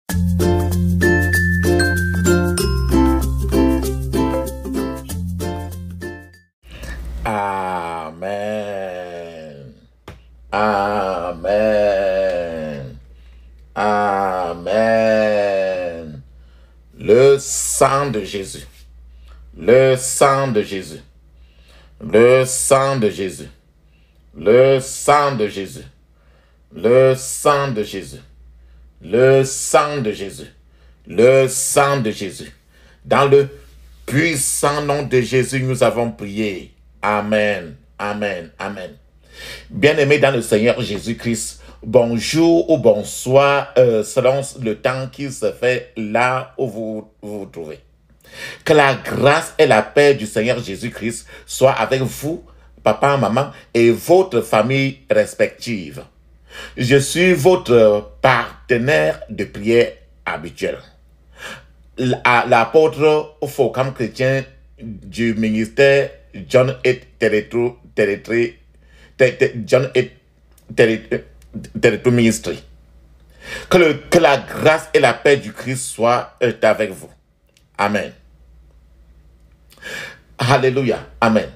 Amen. Amen. Amen. Le sang de Jésus. Le sang de Jésus. Le sang de Jésus. Le sang de Jésus. Le sang de Jésus. Le sang de Jésus. Le sang de Jésus. Dans le puissant nom de Jésus, nous avons prié. Amen. Amen. Amen. Bien-aimés dans le Seigneur Jésus-Christ, bonjour ou bonsoir selon le temps qui se fait là où vous vous trouvez. Que la grâce et la paix du Seigneur Jésus-Christ soient avec vous, papa, maman et votre famille respective. Je suis votre partenaire de prière habituel. L'apôtre Focam chrétien du ministère John et Territory Ministry. Que la grâce et la paix du Christ soient avec vous. Amen. Alléluia. Amen.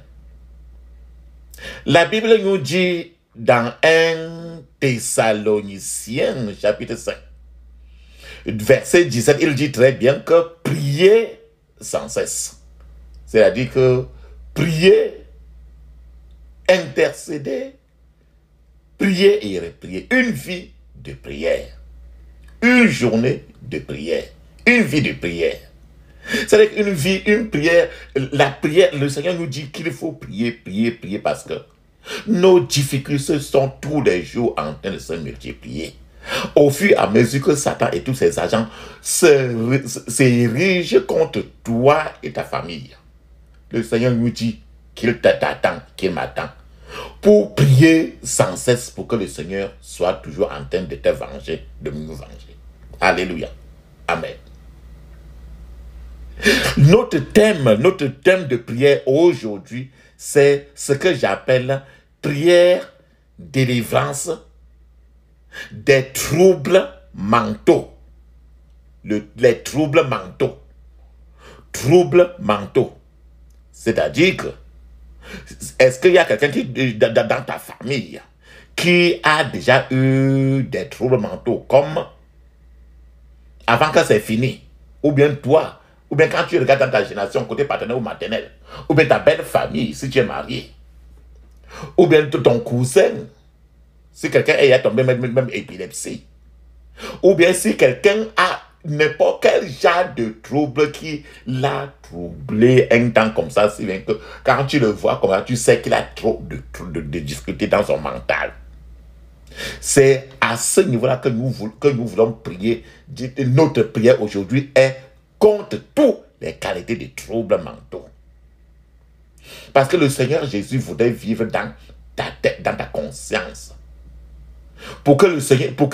La Bible nous dit dans 1 Thessaloniciens, chapitre 5, verset 17, il dit très bien que priez sans cesse. C'est-à-dire que priez, intercéder, prier et reprier. Une vie de prière. Une journée de prière. Une vie de prière. C'est-à-dire qu'une vie, une prière, la prière, le Seigneur nous dit qu'il faut prier, prier, prier parce que nos difficultés sont tous les jours en train de se multiplier. Au fur et à mesure que Satan et tous ses agents s'érigent contre toi et ta famille, le Seigneur nous dit qu'il t'attend, qu'il m'attend, pour prier sans cesse pour que le Seigneur soit toujours en train de te venger, de nous venger. Alléluia. Amen. Notre thème de prière aujourd'hui, c'est ce que j'appelle prière, délivrance des troubles mentaux. Les troubles mentaux. Troubles mentaux. C'est-à-dire que, est-ce qu'il y a quelqu'un qui, dans ta famille qui a déjà eu des troubles mentaux comme avant que c'est fini, ou bien toi, ou bien quand tu regardes dans ta génération, côté paternel ou maternel, ou bien ta belle famille, si tu es marié, ou bien ton cousin, si quelqu'un est tombé même épilepsie, ou bien si quelqu'un a n'importe quel genre de trouble qui l'a troublé un temps comme ça, si bien que quand tu le vois comme ça, tu sais qu'il a trop de difficultés dans son mental. C'est à ce niveau-là que nous voulons prier. Notre prière aujourd'hui est contre toutes les qualités des troubles mentaux. Parce que le Seigneur Jésus voudrait vivre dans ta tête, dans ta conscience. Pour que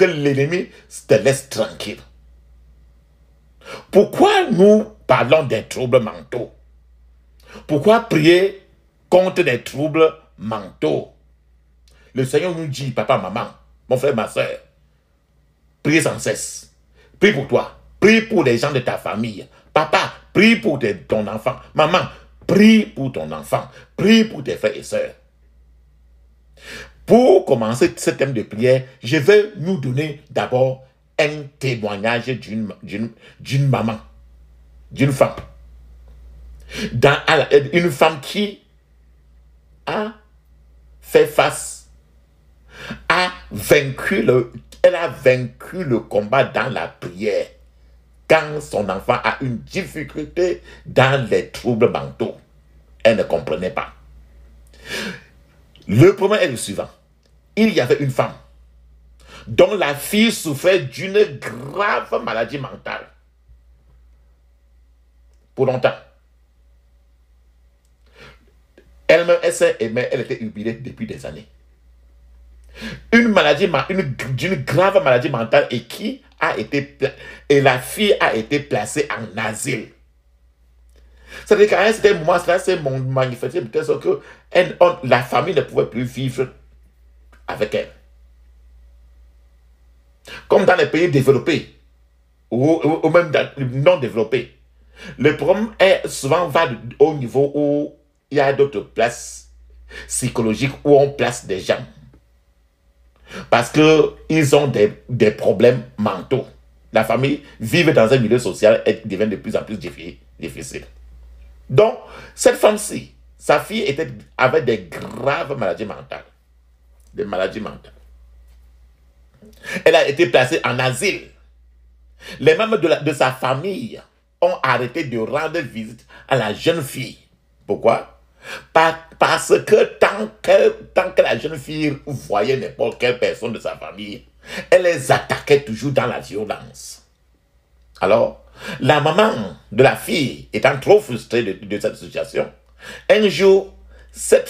l'ennemi te laisse tranquille. Pourquoi nous parlons des troubles mentaux? Pourquoi prier contre des troubles mentaux? Le Seigneur nous dit, papa, maman, mon frère, ma soeur, prie sans cesse. Prie pour toi. Prie pour les gens de ta famille. Papa, prie pour ton enfant. Maman, prie pour ton enfant. Prie pour tes frères et sœurs. Pour commencer ce thème de prière, je vais nous donner d'abord un témoignage d'une maman, d'une femme. Une femme qui a fait face, elle a vaincu le combat dans la prière quand son enfant a une difficulté dans les troubles mentaux. Elle ne comprenait pas. Le problème est le suivant. Il y avait une femme dont la fille souffrait d'une grave maladie mentale. Pour longtemps. Elle-même, elle était huilée depuis des années. D'une grave maladie mentale et la fille a été placée en asile. C'est-à-dire qu'à un certain moment, cela s'est manifesté de telle sorte que la famille ne pouvait plus vivre avec elle. Comme dans les pays développés, ou même non développées. Le problème est souvent va au niveau où il y a d'autres places psychologiques où on place des gens. Parce qu'ils ont des problèmes mentaux. La famille vit dans un milieu social et devient de plus en plus difficile. Donc, cette femme-ci, sa fille avait des graves maladies mentales. Des maladies mentales. Elle a été placée en asile. Les membres de sa famille ont arrêté de rendre visite à la jeune fille. Pourquoi? Parce que tant que la jeune fille voyait n'importe quelle personne de sa famille, elle les attaquait toujours dans la violence. Alors, la maman de la fille étant trop frustrée de cette situation, un jour, cette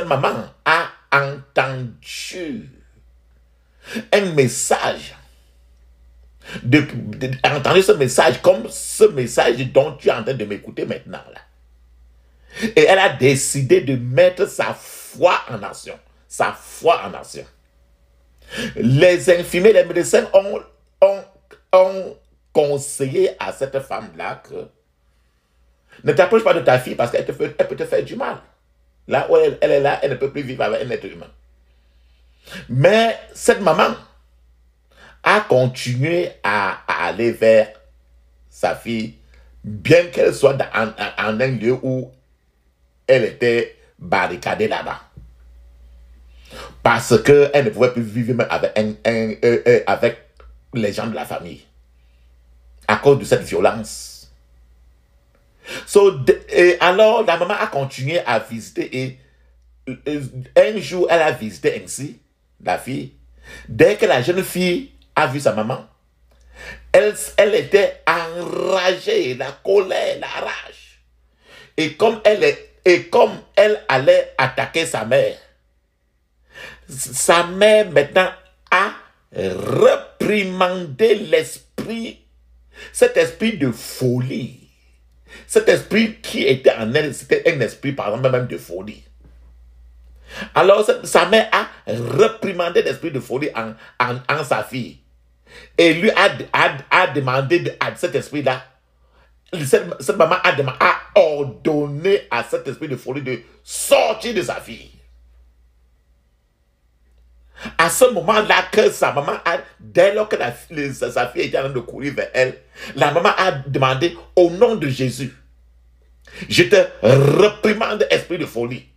maman a entendu un message, entendu ce message comme ce message dont tu es en train de m'écouter maintenant là. Et elle a décidé de mettre sa foi en action. Sa foi en action. Les infirmiers, les médecins ont conseillé à cette femme-là que ne t'approche pas de ta fille parce qu'elle peut te faire du mal. Là où elle est là, elle ne peut plus vivre avec un être humain. Mais cette maman a continué à aller vers sa fille, bien qu'elle soit en un lieu où elle était barricadée là-bas. Parce qu'elle ne pouvait plus vivre même avec les gens de la famille. À cause de cette violence. Alors, la maman a continué à visiter et un jour, elle a visité ainsi, la fille. Dès que la jeune fille a vu sa maman, elle était enragée, la colère, la rage. Et comme elle allait attaquer sa mère maintenant a reprimandé l'esprit, cet esprit de folie. Cet esprit qui était en elle, c'était un esprit par exemple même de folie. Alors sa mère a reprimandé l'esprit de folie en sa fille. Et lui a demandé à cet esprit-là, cette maman a ordonné à cet esprit de folie de sortir de sa fille. À ce moment-là que sa maman dès lors que sa fille était en train de courir vers elle, la maman a demandé au nom de Jésus, je te reprimande esprit de folie.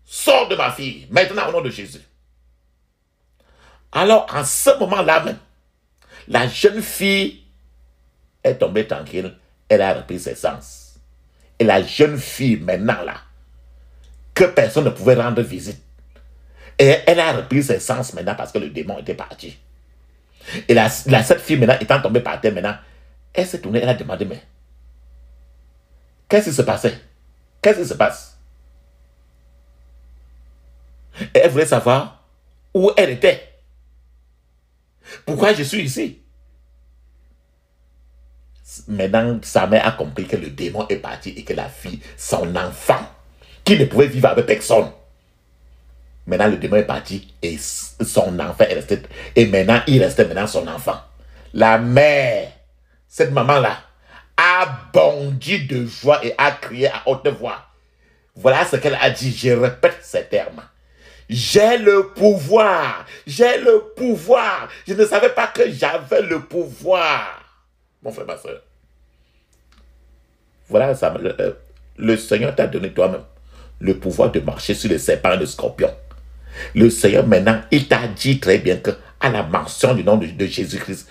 Sors de ma fille, maintenant au nom de Jésus. Alors en ce moment-là même, la jeune fille est tombée tranquille, elle a repris ses sens. Et la jeune fille maintenant là, que personne ne pouvait rendre visite, et elle a repris ses sens maintenant parce que le démon était parti. Et cette fille maintenant étant tombée par terre maintenant, elle s'est tournée, elle a demandé, mais qu'est-ce qui se passait? Qu'est-ce qui se passe? Et elle voulait savoir où elle était. Pourquoi je suis ici? Maintenant, sa mère a compris que le démon est parti et que la fille, son enfant, qui ne pouvait vivre avec personne, maintenant le démon est parti et son enfant est resté. Et maintenant, il restait maintenant son enfant. La mère, cette maman-là, a bondi de joie et a crié à haute voix. Voilà ce qu'elle a dit, je répète ces termes. J'ai le pouvoir, j'ai le pouvoir. Je ne savais pas que j'avais le pouvoir. Mon frère, ma soeur. Voilà, le Seigneur t'a donné toi-même le pouvoir de marcher sur les serpents et les scorpions. Le Seigneur maintenant, il t'a dit très bien que à la mention du nom de Jésus-Christ,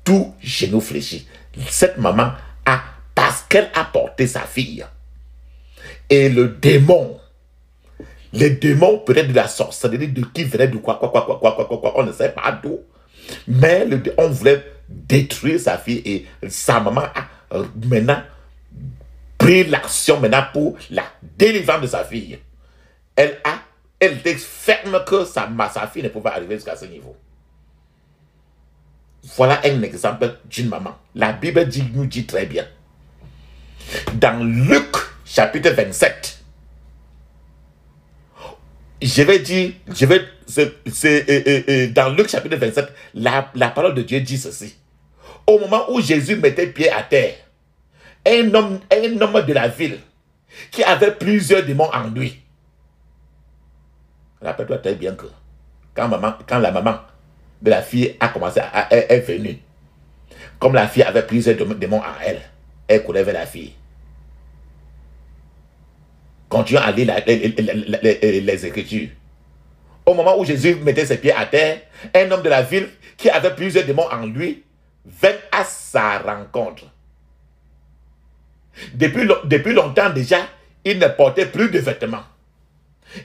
tout genou fléchit. Cette maman parce qu'elle a porté sa fille. Et le démon, les démons peut-être de la sorcellerie, de qui venait de quoi, on ne sait pas d'où. Mais on voulait détruire sa fille et sa maman a maintenant pris l'action maintenant pour la délivrance de sa fille. Elle était ferme que sa fille ne pouvait arriver jusqu'à ce niveau. Voilà un exemple d'une maman. La Bible nous dit très bien. Dans Luc chapitre 27, dans Luc chapitre 27, la parole de Dieu dit ceci. Au moment où Jésus mettait pied à terre, un homme de la ville qui avait plusieurs démons en lui. Rappelle-toi très bien que quand la maman de la fille est venue, comme la fille avait plusieurs démons en elle, elle courait vers la fille. Continuons à lire les Écritures. Au moment où Jésus mettait ses pieds à terre, un homme de la ville qui avait plusieurs démons en lui vint à sa rencontre. Depuis longtemps déjà, il ne portait plus de vêtements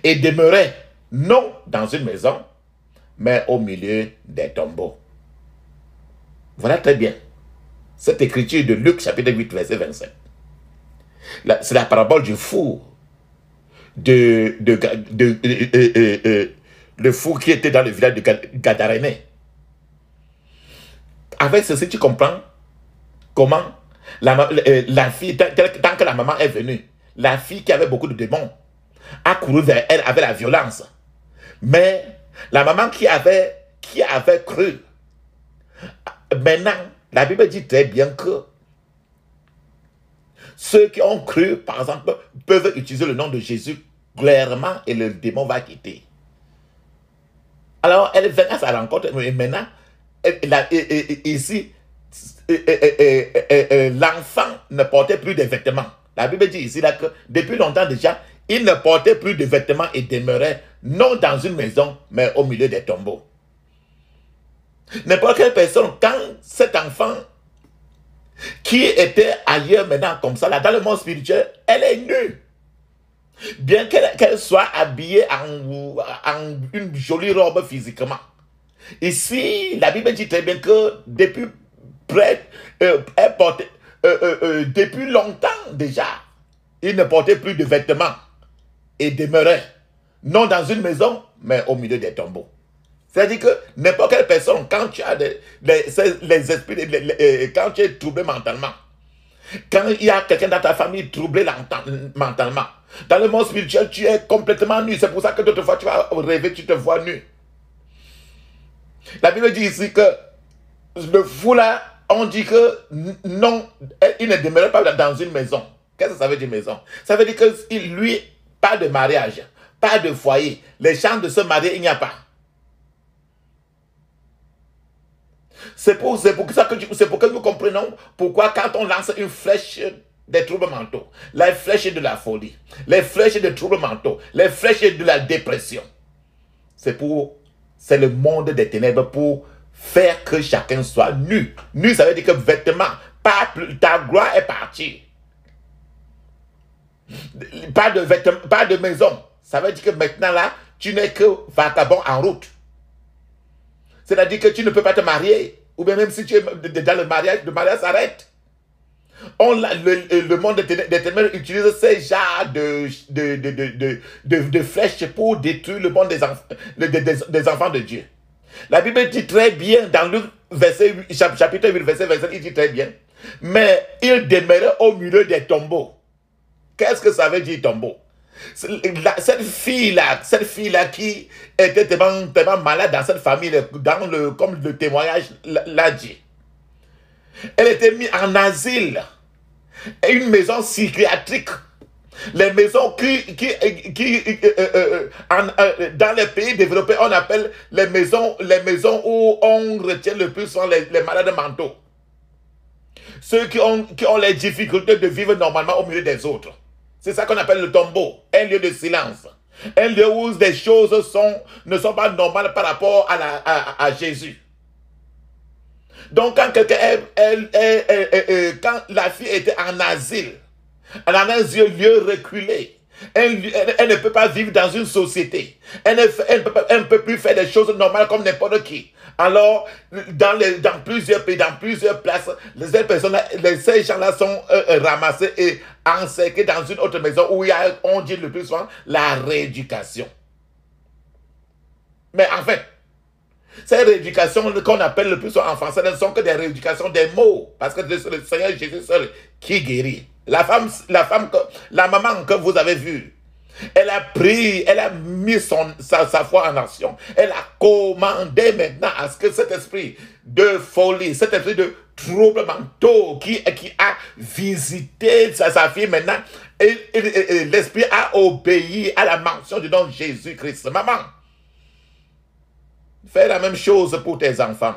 et demeurait non dans une maison, mais au milieu des tombeaux. Voilà très bien cette écriture de Luc chapitre 8 verset 27. C'est la parabole du four le four qui était dans le village de Gadarénée. Avec ceci, tu comprends comment la fille, tant que la maman est venue, la fille qui avait beaucoup de démons a couru vers elle avec la violence. Mais la maman qui avait cru, maintenant, la Bible dit très bien que ceux qui ont cru, par exemple, peuvent utiliser le nom de Jésus clairement et le démon va quitter. Alors, elle vient à sa rencontre, et maintenant, ici, l'enfant ne portait plus de vêtements. La Bible dit ici là, que depuis longtemps déjà, il ne portait plus de vêtements et demeurait non dans une maison, mais au milieu des tombeaux. N'importe quelle personne, quand cet enfant qui était ailleurs maintenant comme ça, là, dans le monde spirituel, elle est nue. Bien qu'elle soit habillée en une jolie robe physiquement. Ici, la Bible dit très bien que depuis depuis longtemps déjà, il ne portait plus de vêtements et demeurait non dans une maison, mais au milieu des tombeaux. C'est-à-dire que n'importe quelle personne, quand tu as les esprits, quand tu es troublé mentalement, quand il y a quelqu'un dans ta famille troublé mentalement, dans le monde spirituel, tu es complètement nu. C'est pour ça que d'autres fois, tu vas rêver, tu te vois nu. La Bible dit ici que le fou là, on dit que non, il ne demeurait pas dans une maison. Qu'est-ce que ça veut dire maison? Ça veut dire que lui, pas de mariage, pas de foyer. Les chances de se marier, il n'y a pas. C'est pour que nous comprenons pourquoi quand on lance une flèche des troubles mentaux, les flèches de la folie, les flèches des troubles mentaux, les flèches de la dépression, c'est le monde des ténèbres pour faire que chacun soit nu. Nu, ça veut dire que vêtements, ta gloire est partie. Pas de vêtements, pas de maison. Ça veut dire que maintenant là, tu n'es que vagabond en route. C'est-à-dire que tu ne peux pas te marier. Ou bien même si tu es dans le mariage s'arrête. Le monde des ténèbres utilise ces genres de flèches pour détruire le monde des enfants de Dieu. La Bible dit très bien dans Luc chapitre 8, verset 27, il dit très bien. Mais il demeurait au milieu des tombeaux. Qu'est-ce que ça veut dire tombeau? Cette fille-là qui était tellement malade dans cette famille, comme le témoignage l'a dit. Elle était mise en asile. Une maison psychiatrique. Les maisons dans les pays développés, on appelle les maisons où on retient le plus souvent les malades mentaux. Ceux qui ont les difficultés de vivre normalement au milieu des autres. C'est ça qu'on appelle le tombeau, un lieu de silence. Un lieu où des choses ne sont pas normales par rapport à Jésus. Donc quand quand la fille était en asile, elle en a un lieu reculé. Elle ne peut pas vivre dans une société. Elle ne peut plus faire des choses normales comme n'importe qui. Alors, dans plusieurs pays, dans plusieurs places, ces gens-là sont ramassés et encerclés dans une autre maison où on dit le plus souvent la rééducation. Mais en fait, ces rééducations qu'on appelle le plus souvent en français ne sont que des rééducations des mots. Parce que c'est le Seigneur Jésus seul qui guérit. La maman que vous avez vue, elle a pris, elle a mis sa foi en action. Elle a commandé maintenant à ce que cet esprit de folie, cet esprit de troubles mentaux qui a visité sa fille maintenant, et l'esprit a obéi à la mention du nom de Jésus-Christ. Maman, fais la même chose pour tes enfants.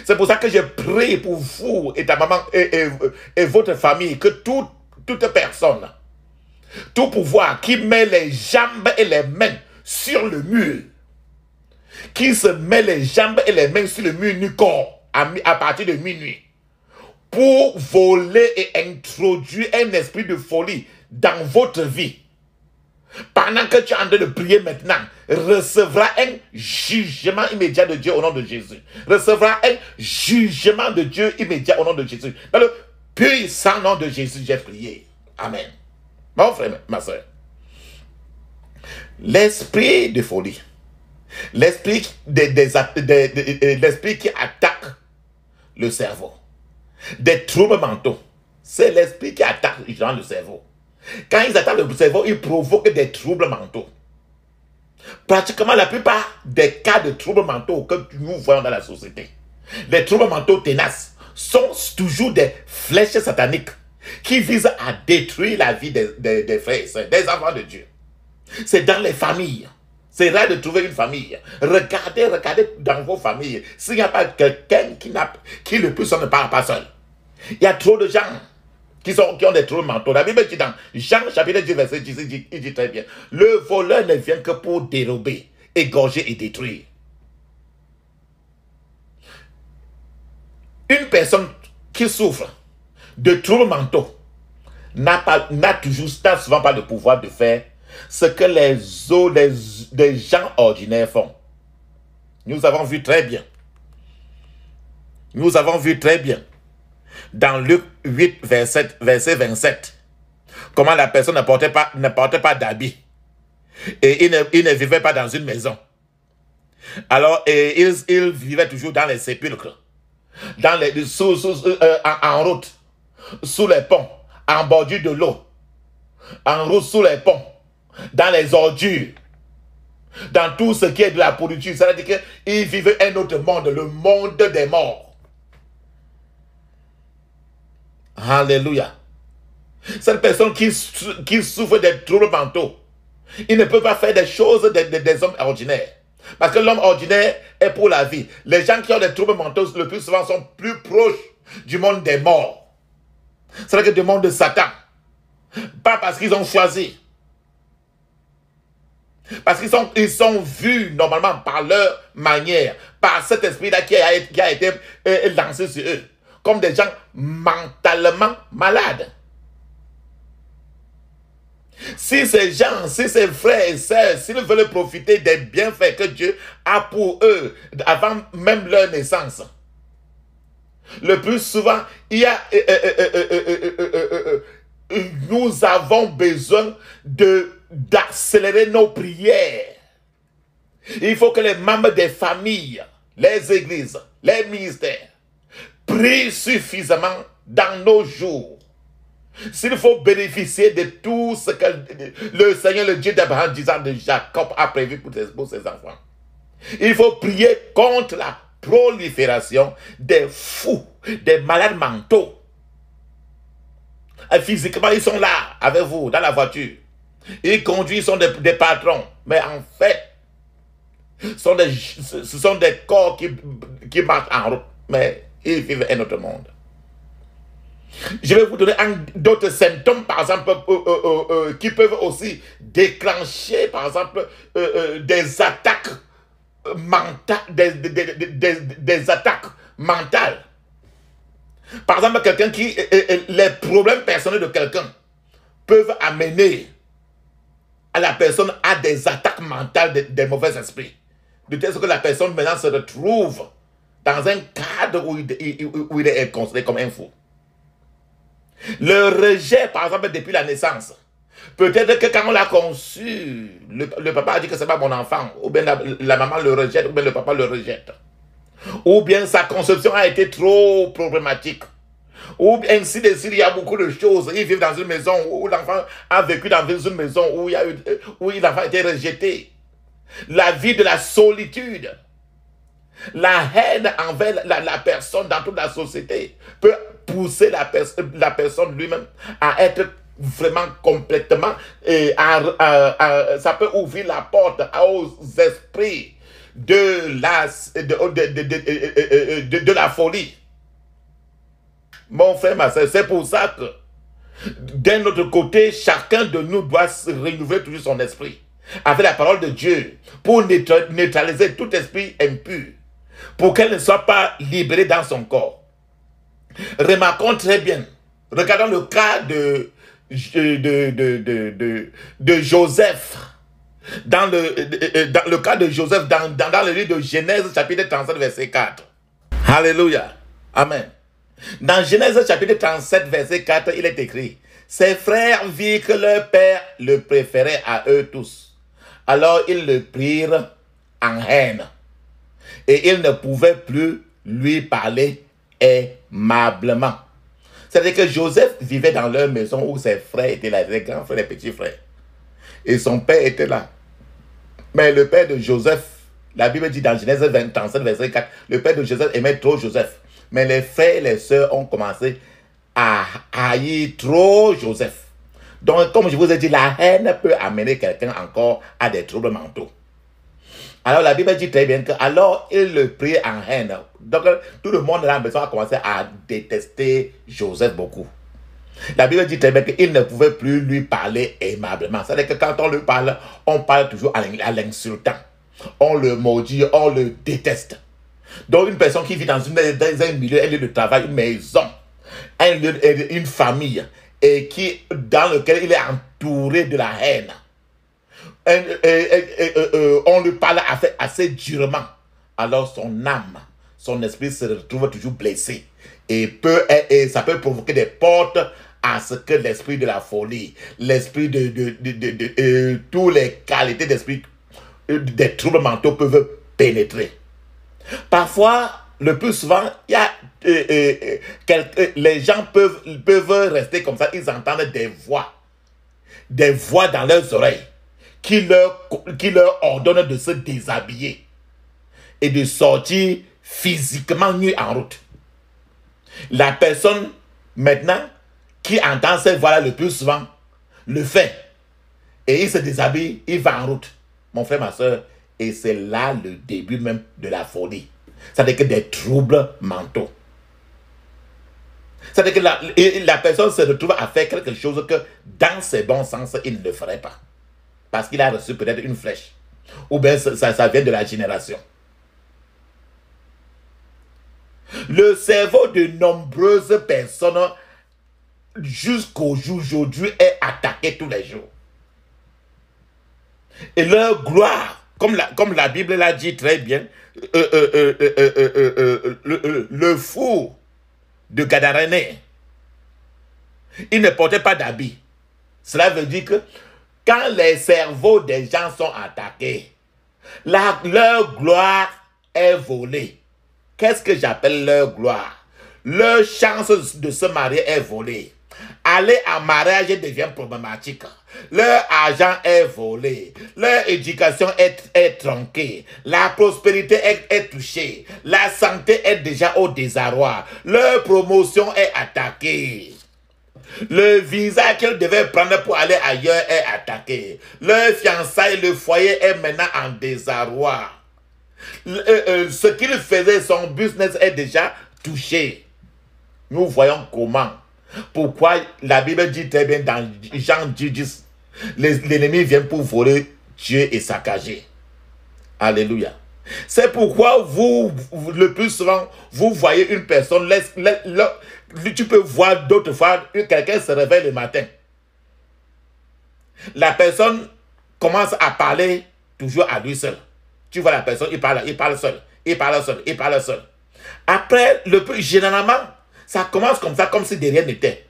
C'est pour ça que je prie pour vous et ta maman et votre famille, que toute personne, tout pouvoir qui met les jambes et les mains sur le mur, qui se met les jambes et les mains sur le mur du corps à partir de minuit, pour voler et introduire un esprit de folie dans votre vie, pendant que tu es en train de prier maintenant, recevra un jugement immédiat de Dieu au nom de Jésus. Recevra un jugement de Dieu immédiat au nom de Jésus. Dans le puissant nom de Jésus, j'ai prié. Amen. Mon frère, ma soeur. L'esprit de folie, l'esprit l'esprit qui attaque le cerveau, des troubles mentaux, c'est l'esprit qui attaque le cerveau. Quand ils attaquent le cerveau, ils provoquent des troubles mentaux. Pratiquement la plupart des cas de troubles mentaux que nous voyons dans la société, les troubles mentaux tenaces, sont toujours des flèches sataniques qui visent à détruire la vie des frères et sœurs, des enfants de Dieu. C'est dans les familles. C'est rare de trouver une famille. Regardez dans vos familles. S'il n'y a pas quelqu'un qui le plus ne parle pas seul. Il y a trop de gens qui ont des troubles mentaux. La Bible dit dans Jean chapitre 10 verset 10, il dit très bien, le voleur ne vient que pour dérober, égorger et détruire. Une personne qui souffre de troubles mentaux n'a souvent pas le pouvoir de faire ce que les gens ordinaires font. Nous avons vu très bien. Nous avons vu très bien dans Luc 8, verset 27, comment la personne ne portait pas d'habit. Et il ne vivait pas dans une maison. Alors, il vivait toujours dans les sépulcres, en route, sous les ponts, en bordure de l'eau, en route sous les ponts, dans les ordures, dans tout ce qui est de la pourriture. C'est-à-dire qu'il vivait un autre monde, le monde des morts. Alléluia. Cette personne qui souffre des troubles mentaux, il ne peut pas faire des choses des hommes ordinaires. Parce que l'homme ordinaire est pour la vie. Les gens qui ont des troubles mentaux, le plus souvent, sont plus proches du monde des morts. C'est-à-dire que du monde de Satan. Pas parce qu'ils ont choisi. Parce qu'ils sont vus normalement par leur manière, par cet esprit-là qui a été lancé sur eux, comme des gens mentalement malades. Si ces gens, si ces frères et sœurs, s'ils veulent profiter des bienfaits que Dieu a pour eux avant même leur naissance, le plus souvent, nous avons besoin d'accélérer nos prières. Il faut que les membres des familles, les églises, les ministères prient suffisamment dans nos jours. S'il faut bénéficier de tout ce que le Seigneur, le Dieu d'Abraham, disant de Jacob, a prévu pour ses enfants, il faut prier contre la prolifération des fous, des malades mentaux. Et physiquement, ils sont là avec vous, dans la voiture. Ils conduisent, ils sont des patrons. Mais en fait, ce sont des corps qui marchent en route. Mais ils vivent un autre monde. Je vais vous donner d'autres symptômes, par exemple, qui peuvent aussi déclencher, par exemple, des attaques mentales, des attaques mentales. Par exemple, les problèmes personnels de quelqu'un peuvent amener à la personne à des attaques mentales des mauvais esprits. De telle sorte que la personne maintenant se retrouve dans un cadre où il est considéré comme un fou. Le rejet, par exemple, depuis la naissance. Peut-être que quand on l'a conçu, le papa a dit que ce n'est pas mon enfant, ou bien la maman le rejette, ou bien le papa le rejette. Ou bien sa conception a été trop problématique. Ou bien ainsi de suite, il y a beaucoup de choses. Ils vivent dans une maison où l'enfant a vécu dans une maison où l'enfant a été rejeté. La vie de la solitude. La haine envers la personne dans toute la société peut pousser la personne lui-même à être vraiment complètement, ça peut ouvrir la porte aux esprits de la folie. Mon frère, ma soeur, c'est pour ça que d'un autre côté, chacun de nous doit se renouveler toujours son esprit avec la parole de Dieu pour neutraliser tout esprit impur, pour qu'elle ne soit pas libérée dans son corps. Remarquons très bien, regardons le cas de Joseph. Dans le cas de Joseph, dans le livre de Genèse, chapitre 37, verset 4. Alléluia. Amen. Dans Genèse, chapitre 37, verset 4, il est écrit: ses frères virent que leur père le préférait à eux tous. Alors ils le prirent en haine. Et ils ne pouvaient plus lui parler aimablement. C'est-à-dire que Joseph vivait dans leur maison où ses frères étaient là, les grands frères, les petits frères. Et son père était là. Mais le père de Joseph, la Bible dit dans Genèse 37, verset 4, le père de Joseph aimait trop Joseph. Mais les frères et les sœurs ont commencé à haïr trop Joseph. Donc, comme je vous ai dit, la haine peut amener quelqu'un encore à des troubles mentaux. Alors, la Bible dit très bien que alors il le prit en haine. Donc, tout le monde dans la maison a commencé à détester Joseph beaucoup. La Bible dit très bien qu'il ne pouvait plus lui parler aimablement. C'est-à-dire que quand on lui parle, on parle toujours à l'insultant. On le maudit, on le déteste. Donc, une personne qui vit dans un milieu, un lieu de travail, une maison, une famille, et dans lequel il est entouré de la haine, on lui parle assez durement, alors son âme, son esprit se retrouve toujours blessé. Et ça peut provoquer des portes à ce que l'esprit de la folie, l'esprit de toutes les qualités d'esprit, des troubles mentaux peuvent pénétrer. Parfois, le plus souvent, il y a, les gens peuvent rester comme ça, ils entendent des voix dans leurs oreilles qui leur ordonnent de se déshabiller et de sortir physiquement nu en route. La personne, maintenant, qui entend cette voix-là le plus souvent, le fait. Et il se déshabille, il va en route. Mon frère, ma soeur, et c'est là le début même de la folie. C'est-à-dire que des troubles mentaux. C'est-à-dire que la personne se retrouve à faire quelque chose que, dans ses bons sens, il ne ferait pas. Parce qu'il a reçu peut-être une flèche. Ou bien ça vient de la génération. Le cerveau de nombreuses personnes, jusqu'au jour d'aujourd'hui, est attaqué tous les jours. Et leur gloire, comme la Bible l'a dit très bien, le fou de Gadarénée, il ne portait pas d'habit. Cela veut dire que quand les cerveaux des gens sont attaqués, leur gloire est volée. Qu'est-ce que j'appelle leur gloire? Leur chance de se marier est volée. Aller en mariage devient problématique. Leur argent est volé. Leur éducation est tronquée. La prospérité est touchée. La santé est déjà au désarroi. Leur promotion est attaquée. Le visa qu'ils devaient prendre pour aller ailleurs est attaqué. Leur fiançailles, le foyer est maintenant en désarroi. Ce qu'il faisait, son business est déjà touché. Nous voyons comment. Pourquoi la Bible dit très bien dans Jean 10, l'ennemi vient pour voler, tuer et saccager. Alléluia. C'est pourquoi le plus souvent, vous voyez une personne, tu peux voir d'autres fois, quelqu'un se réveille le matin. La personne commence à parler toujours à lui seul. Tu vois la personne, il parle seul. Après, généralement, ça commence comme ça, comme si de rien n'était.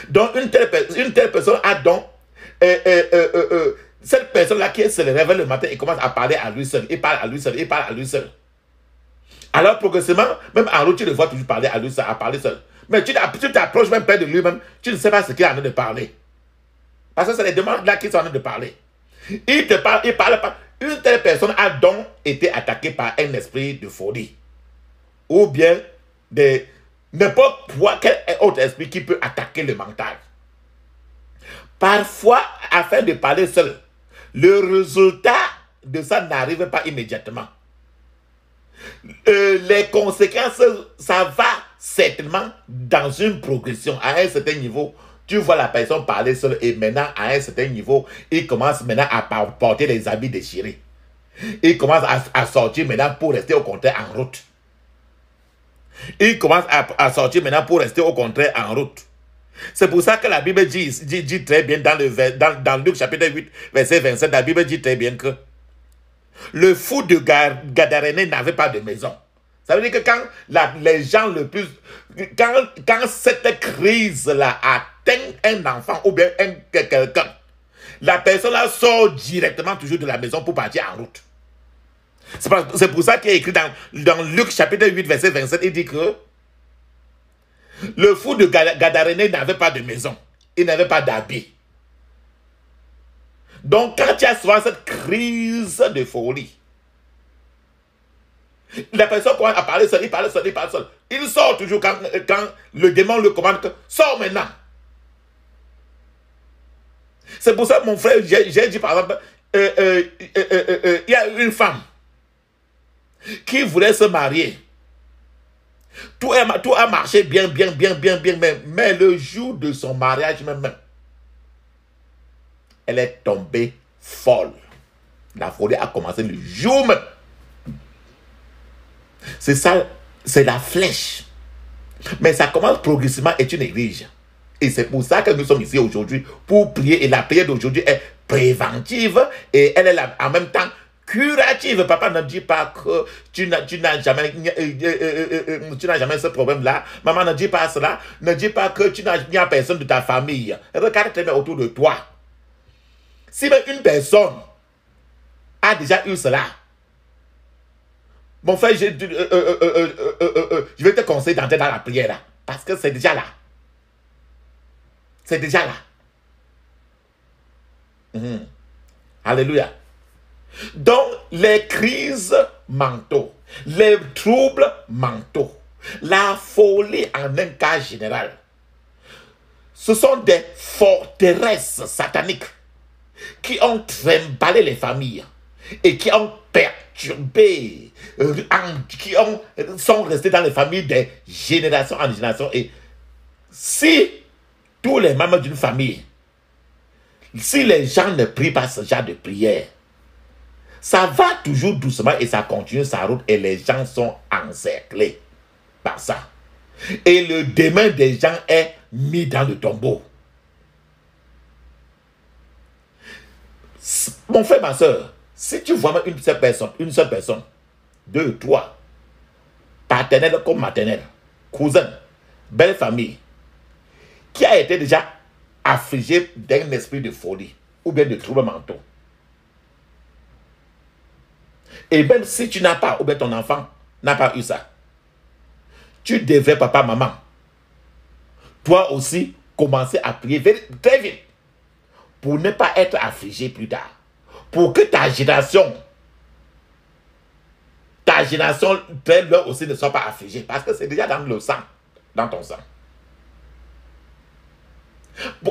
Donc, une telle personne a donc... cette personne-là qui se réveille le matin et commence à parler à lui seul. Il parle à lui seul. Alors, progressivement, même en route, tu le vois toujours parler à lui seul, à parler seul. Mais tu t'approches même près de lui-même, tu ne sais pas ce qu'il est en train de parler. Parce que c'est les demandes là qui sont en train de parler. Il te parle, il parle pas. une telle personne a donc été attaquée par un esprit de folie. Ou bien n'importe quel autre esprit qui peut attaquer le mental. Parfois, afin de parler seul, le résultat de ça n'arrive pas immédiatement. Les conséquences, ça va certainement dans une progression. À un certain niveau, tu vois la personne parler seule et maintenant, à un certain niveau, il commence maintenant à porter les habits déchirés. Il commence à sortir maintenant pour rester au contraire en route. Il commence à sortir maintenant pour rester au contraire en route. C'est pour ça que la Bible dit très bien dans Luc chapitre 8, verset 27, la Bible dit très bien que le fou de Gadaréné n'avait pas de maison. Ça veut dire que quand les gens le plus... Quand cette crise-là atteint un enfant ou bien quelqu'un, la personne-là sort directement toujours de la maison pour partir en route. C'est pour ça qu'il est écrit dans Luc chapitre 8, verset 27, il dit que le fou de Gadaréné n'avait pas de maison. Il n'avait pas d'habit. Donc, quand il y a souvent cette crise de folie, la personne commence à parler seul, il parle seul, il parle seul. Il sort toujours quand le démon le commande que sors maintenant. C'est pour ça, mon frère, j'ai dit par exemple, il y a une femme qui voulait se marier. Tout a marché bien, mais le jour de son mariage même, elle est tombée folle. La folie a commencé le jour même. C'est ça, c'est la flèche. Mais ça commence progressivement et tu négliges. Et c'est pour ça que nous sommes ici aujourd'hui pour prier. Et la prière d'aujourd'hui est préventive et elle est en même temps curative. Papa ne dit pas que tu n'as jamais ce problème-là. Maman ne dit pas cela. Ne dit pas que il n'y a personne de ta famille. Regarde très bien autour de toi. Si même une personne a déjà eu cela, mon frère, je vais te conseiller d'entrer dans la prière là. Parce que c'est déjà là. C'est déjà là. Alléluia. Donc, les crises mentaux, les troubles mentaux, la folie en un cas général, ce sont des forteresses sataniques qui ont trimballé les familles et qui ont perturbé, sont restés dans les familles de génération en génération. Et si tous les membres d'une famille, si les gens ne prient pas ce genre de prière, ça va toujours doucement et ça continue sa route et les gens sont encerclés par ça. Et le demain des gens est mis dans le tombeau. Mon frère, ma soeur, si tu vois une seule personne, 2, 3, paternelle comme maternelle, cousin, belle famille, qui a été déjà affligée d'un esprit de folie ou bien de troubles mentaux. Et même si tu n'as pas, ou bien ton enfant n'a pas eu ça, tu devrais, papa, maman, toi aussi, commencer à prier très vite pour ne pas être affligé plus tard. Pour que ta génération, leur aussi ne soit pas affligée. Parce que c'est déjà dans le sang, dans ton sang.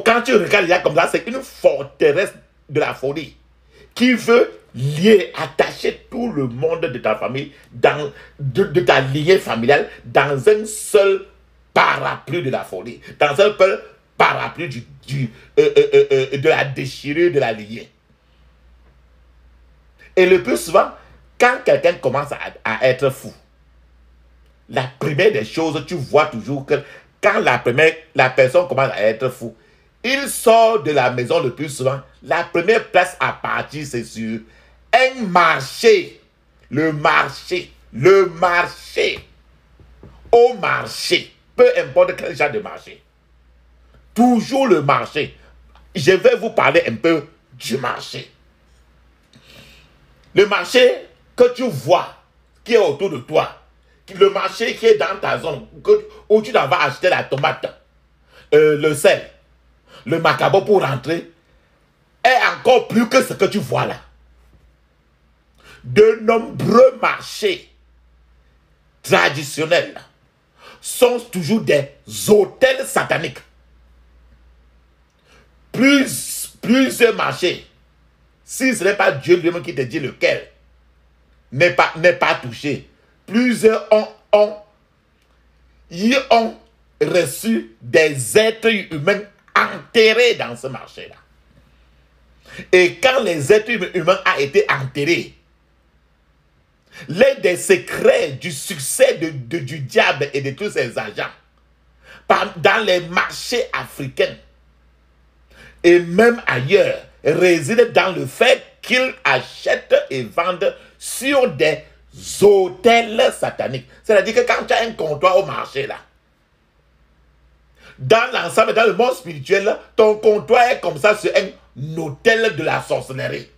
Quand tu regardes il y a comme ça, c'est une forteresse de la folie qui veut lier, attacher tout le monde de ta famille, de ta lignée familiale, dans un seul parapluie de la folie, dans un seul parapluie de la déchirure de la lignée. Et le plus souvent, quand quelqu'un commence à être fou, la première des choses, tu vois toujours que quand la personne commence à être fou, il sort de la maison le plus souvent. La première place à partir, c'est sur un marché. Le marché. Au marché. Peu importe quel genre de marché. Toujours le marché. Je vais vous parler un peu du marché. Le marché que tu vois, qui est autour de toi. Le marché qui est dans ta zone, où tu vas acheter la tomate, le sel, le macabo pour rentrer, est encore plus que ce que tu vois là. de nombreux marchés traditionnels sont toujours des hôtels sataniques. Plusieurs marchés, si ce n'est pas Dieu lui-même qui te dit lequel n'est pas touché, plusieurs ont reçu des êtres humains enterrés dans ce marché-là. Et quand les êtres humains ont été enterrés, l'un des secrets du succès du diable et de tous ses agents dans les marchés africains et même ailleurs réside dans le fait qu'ils achètent et vendent sur des hôtels sataniques. C'est-à-dire que quand tu as un comptoir au marché là, dans l'ensemble, dans le monde spirituel, ton comptoir est comme ça sur un hôtel de la sorcellerie.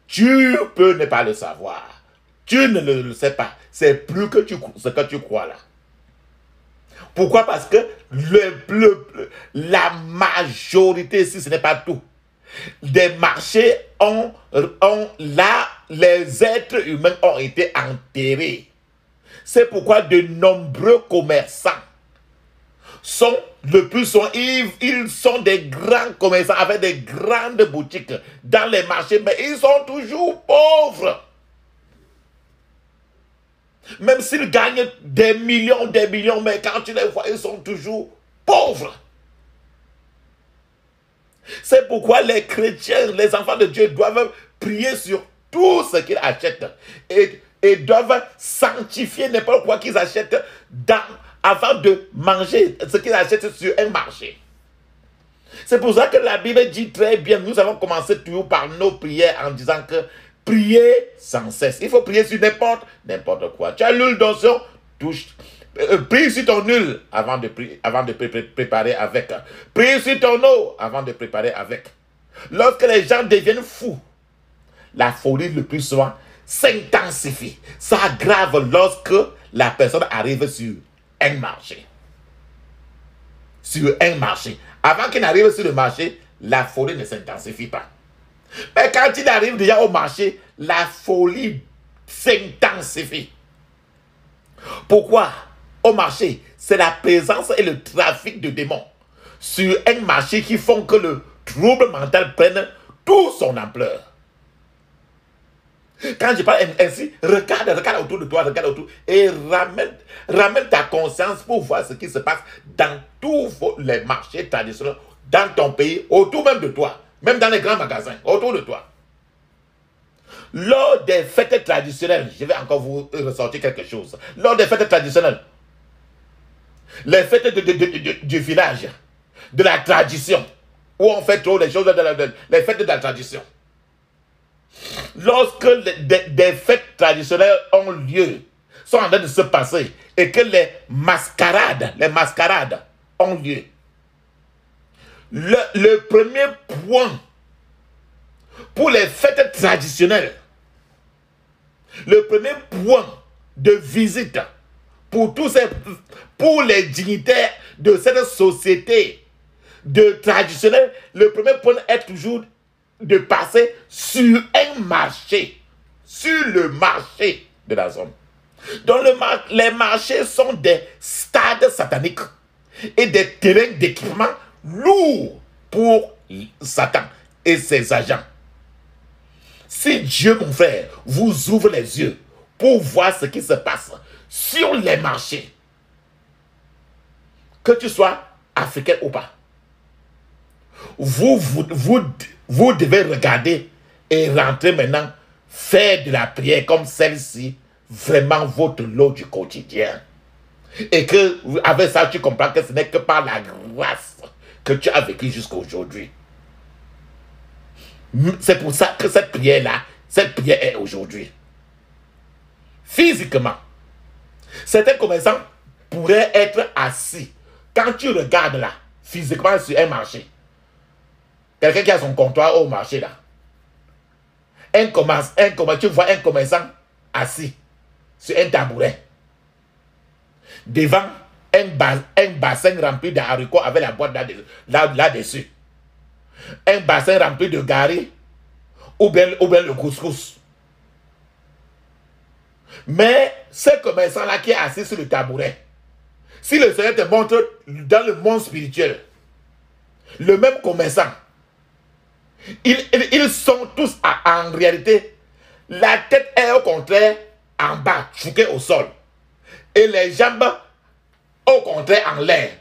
Tu peux ne pas le savoir. Tu ne le sais pas. C'est plus que ce que tu crois là. Pourquoi? Parce que la majorité, si ce n'est pas tout, des marchés les êtres humains ont été enterrés. C'est pourquoi de nombreux commerçants sont ils sont des grands commerçants avec des grandes boutiques dans les marchés, mais ils sont toujours pauvres. Même s'ils gagnent des millions, mais quand tu les vois, ils sont toujours pauvres. C'est pourquoi les chrétiens, les enfants de Dieu doivent prier sur tout ce qu'ils achètent et doivent sanctifier n'importe quoi qu'ils achètent avant de manger ce qu'ils achètent sur un marché. C'est pour ça que la Bible dit très bien, nous avons commencé toujours par nos prières en disant que priez sans cesse. Il faut prier sur n'importe quoi. Tu as l'huile d'onction, prie sur ton huile avant de préparer avec. Prie sur ton eau avant de préparer avec. Lorsque les gens deviennent fous, la folie le plus souvent s'intensifie. Ça aggrave lorsque la personne arrive sur un marché. Sur un marché. Avant qu'il n'arrive sur le marché, la folie ne s'intensifie pas. Mais quand il arrive déjà au marché, la folie s'intensifie. Pourquoi? Au marché, c'est la présence et le trafic de démons sur un marché qui font que le trouble mental prenne toute son ampleur. Quand je parle ainsi, regarde autour de toi, regarde autour et ramène ta conscience pour voir ce qui se passe dans tous les marchés traditionnels, dans ton pays, autour même de toi, même dans les grands magasins, autour de toi. Lors des fêtes traditionnelles, je vais encore vous ressortir quelque chose. Lors des fêtes traditionnelles, les fêtes du village, de la tradition, où on fait trop les choses, les fêtes de la tradition. Lorsque des fêtes traditionnelles ont lieu, sont en train de se passer, et que les mascarades ont lieu, le premier point pour les fêtes traditionnelles, le premier point de visite pour les dignitaires de cette société traditionnelle, le premier point est toujours de passer sur un marché, sur le marché de la zone. Donc les marchés sont des stades sataniques et des terrains d'équipement lourds pour Satan et ses agents. Si Dieu, mon frère, vous ouvre les yeux pour voir ce qui se passe sur les marchés, que tu sois africain ou pas, vous devez regarder et rentrer maintenant, faire de la prière comme celle-ci, vraiment votre lot du quotidien. Et que avec ça, tu comprends que ce n'est que par la grâce que tu as vécu jusqu'à aujourd'hui. C'est pour ça que cette prière est aujourd'hui. Physiquement, certains commerçants pourraient être assis. Quand tu regardes là, physiquement sur un marché, quelqu'un qui a son comptoir au marché là, tu vois un commerçant assis sur un tabouret, devant un bassin rempli de haricots avec la boîte là-dessus. Un bassin rempli de gari ou bien le couscous. Mais ce commerçant-là qui est assis sur le tabouret, si le Seigneur te montre dans le monde spirituel, le même commerçant, ils sont tous en réalité, la tête est au contraire en bas, chouquée au sol. Et les jambes au contraire en l'air.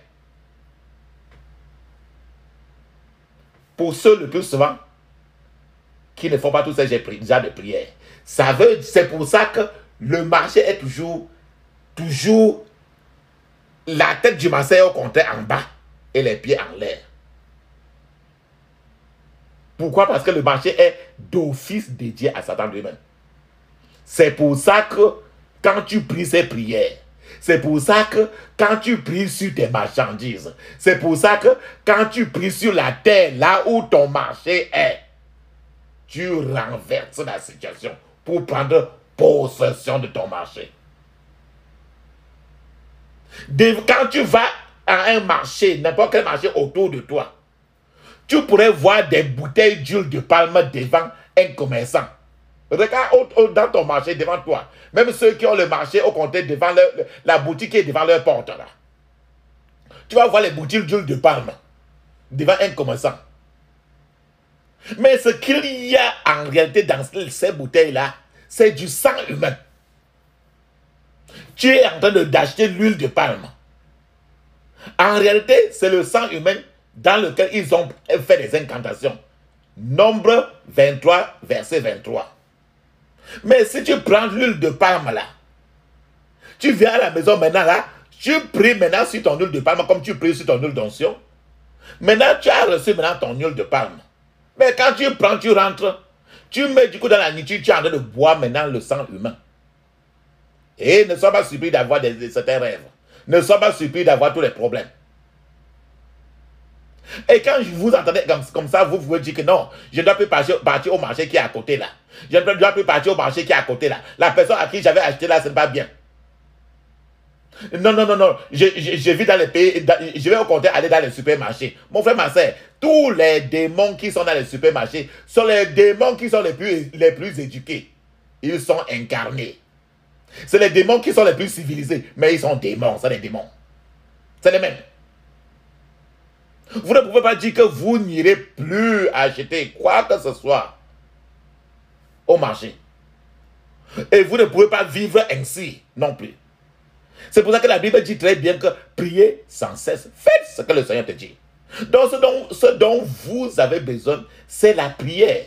Pour ceux le plus souvent qui ne font pas tous ces genres de prières. C'est pour ça que le marché est toujours la tête du marché est au contraire en bas et les pieds en l'air. Pourquoi? Parce que le marché est d'office dédié à Satan lui-même. C'est pour ça que quand tu pries ces prières, c'est pour ça que quand tu pries sur tes marchandises, c'est pour ça que quand tu pries sur la terre, là où ton marché est, tu renverses la situation pour prendre possession de ton marché. Quand tu vas à un marché, n'importe quel marché autour de toi, tu pourrais voir des bouteilles d'huile de palme devant un commerçant. Regarde dans ton marché devant toi. Même ceux qui ont le marché au contraire devant la boutique qui est devant leur porte là. Tu vas voir les bouteilles d'huile de palme devant un commerçant. Mais ce qu'il y a en réalité dans ces bouteilles-là, c'est du sang humain. Tu es en train d'acheter l'huile de palme. En réalité, c'est le sang humain dans lequel ils ont fait des incantations. Nombre 23, verset 23. Mais si tu prends l'huile de palme là, tu viens à la maison maintenant là, tu pries maintenant sur ton huile de palme comme tu pries sur ton huile d'onction. Maintenant, tu as reçu maintenant ton huile de palme. Mais quand tu prends, tu rentres, tu mets du coup dans la nourriture, tu es en train de boire maintenant le sang humain. Et ne sois pas surpris d'avoir certains rêves. Ne sois pas surpris d'avoir tous les problèmes. Et quand vous entendez comme ça, vous pouvez dire que non, je ne dois plus partir au marché qui est à côté là. Je ne dois plus partir au marché qui est à côté là. La personne à qui j'avais acheté là, ce n'est pas bien. Non, non, non, non. Je vis dans les pays, je vais au contraire aller dans les supermarchés. Mon frère, ma soeur, tous les démons qui sont dans les supermarchés sont les démons qui sont les plus éduqués. Ils sont incarnés. C'est les démons qui sont les plus civilisés, mais ils sont démons, c'est les démons. C'est les mêmes. Vous ne pouvez pas dire que vous n'irez plus acheter quoi que ce soit au marché. Et vous ne pouvez pas vivre ainsi non plus. C'est pour ça que la Bible dit très bien que priez sans cesse. Faites ce que le Seigneur te dit. Donc ce dont vous avez besoin, c'est la prière.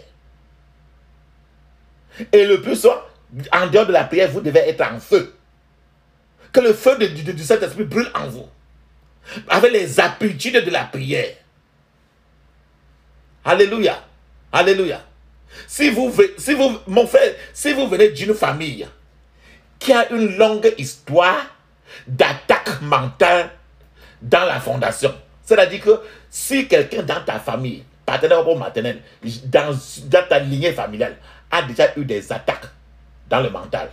Et le plus souvent, en dehors de la prière, vous devez être en feu. Que le feu du Saint-Esprit brûle en vous. Avec les aptitudes de la prière. Alléluia. Alléluia. Mon frère, si vous venez d'une famille qui a une longue histoire d'attaque mentale dans la fondation, c'est-à-dire que si quelqu'un dans ta famille, paternelle ou maternelle, dans ta lignée familiale, a déjà eu des attaques dans le mental,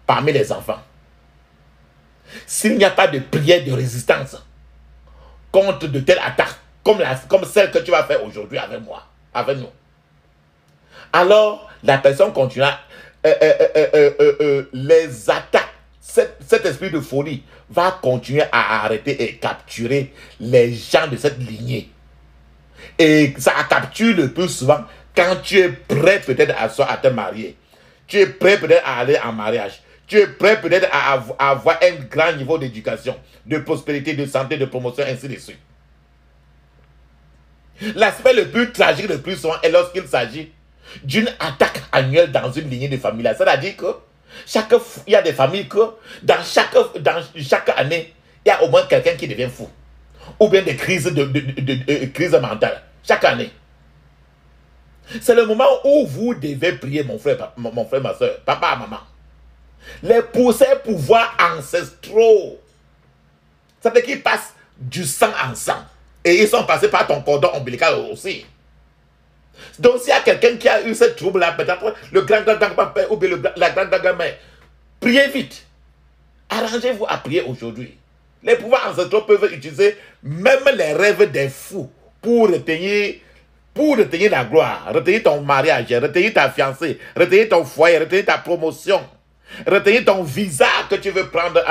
parmi les enfants, s'il n'y a pas de prière de résistance contre de telles attaques, comme celle que tu vas faire aujourd'hui avec moi, avec nous, alors la personne continuera, les attaques, cet esprit de folie va continuer à arrêter et capturer les gens de cette lignée. Et ça capture le plus souvent quand tu es prêt peut-être à te marier. Tu es prêt peut-être à aller en mariage. Tu es prêt peut-être à avoir un grand niveau d'éducation, de prospérité, de santé, de promotion, ainsi de suite. L'aspect le plus tragique le plus souvent est lorsqu'il s'agit d'une attaque annuelle dans une lignée de famille. C'est-à-dire que il y a des familles que dans chaque année, il y a au moins quelqu'un qui devient fou. Ou bien des crises crises mentales. Chaque année. C'est le moment où vous devez prier, mon frère, ma soeur, papa, maman. Pour ces pouvoirs ancestraux. Ça veut dire qu'ils passent du sang en sang. Et ils sont passés par ton cordon ombilical aussi. Donc s'il y a quelqu'un qui a eu ce trouble-là, peut-être le grand-grand-grand-père ou bien la grand-grand-grand-mère, priez vite. Arrangez-vous à prier aujourd'hui. Les pouvoirs ancestraux peuvent utiliser même les rêves des fous pour retenir pour retenir la gloire, retenir ton mariage, retenir ta fiancée, retenir ton foyer, retenir ta promotion, retenir ton visa que tu veux prendre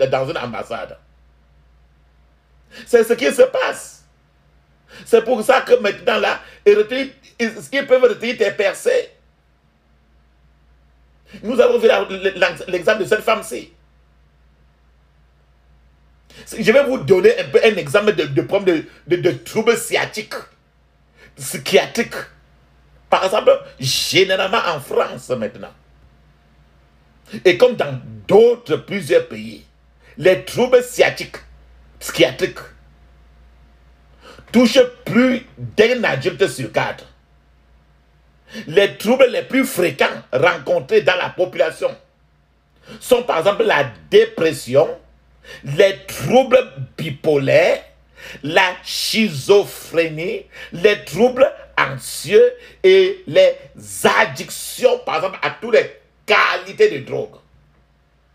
dans une ambassade. C'est ce qui se passe. C'est pour ça que maintenant là, ils peuvent retenir tes percées. Nous avons vu l'exemple de cette femme-ci. Je vais vous donner un exemple de problème de troubles sciatiques, psychiatriques. Par exemple, généralement en France maintenant, et comme dans d'autres plusieurs pays, les troubles sciatiques, psychiatriques, touchent plus d'un adulte sur 4. Les troubles les plus fréquents rencontrés dans la population sont par exemple la dépression, les troubles bipolaires, la schizophrénie, les troubles anxieux et les addictions, par exemple, à toutes les qualités de drogue.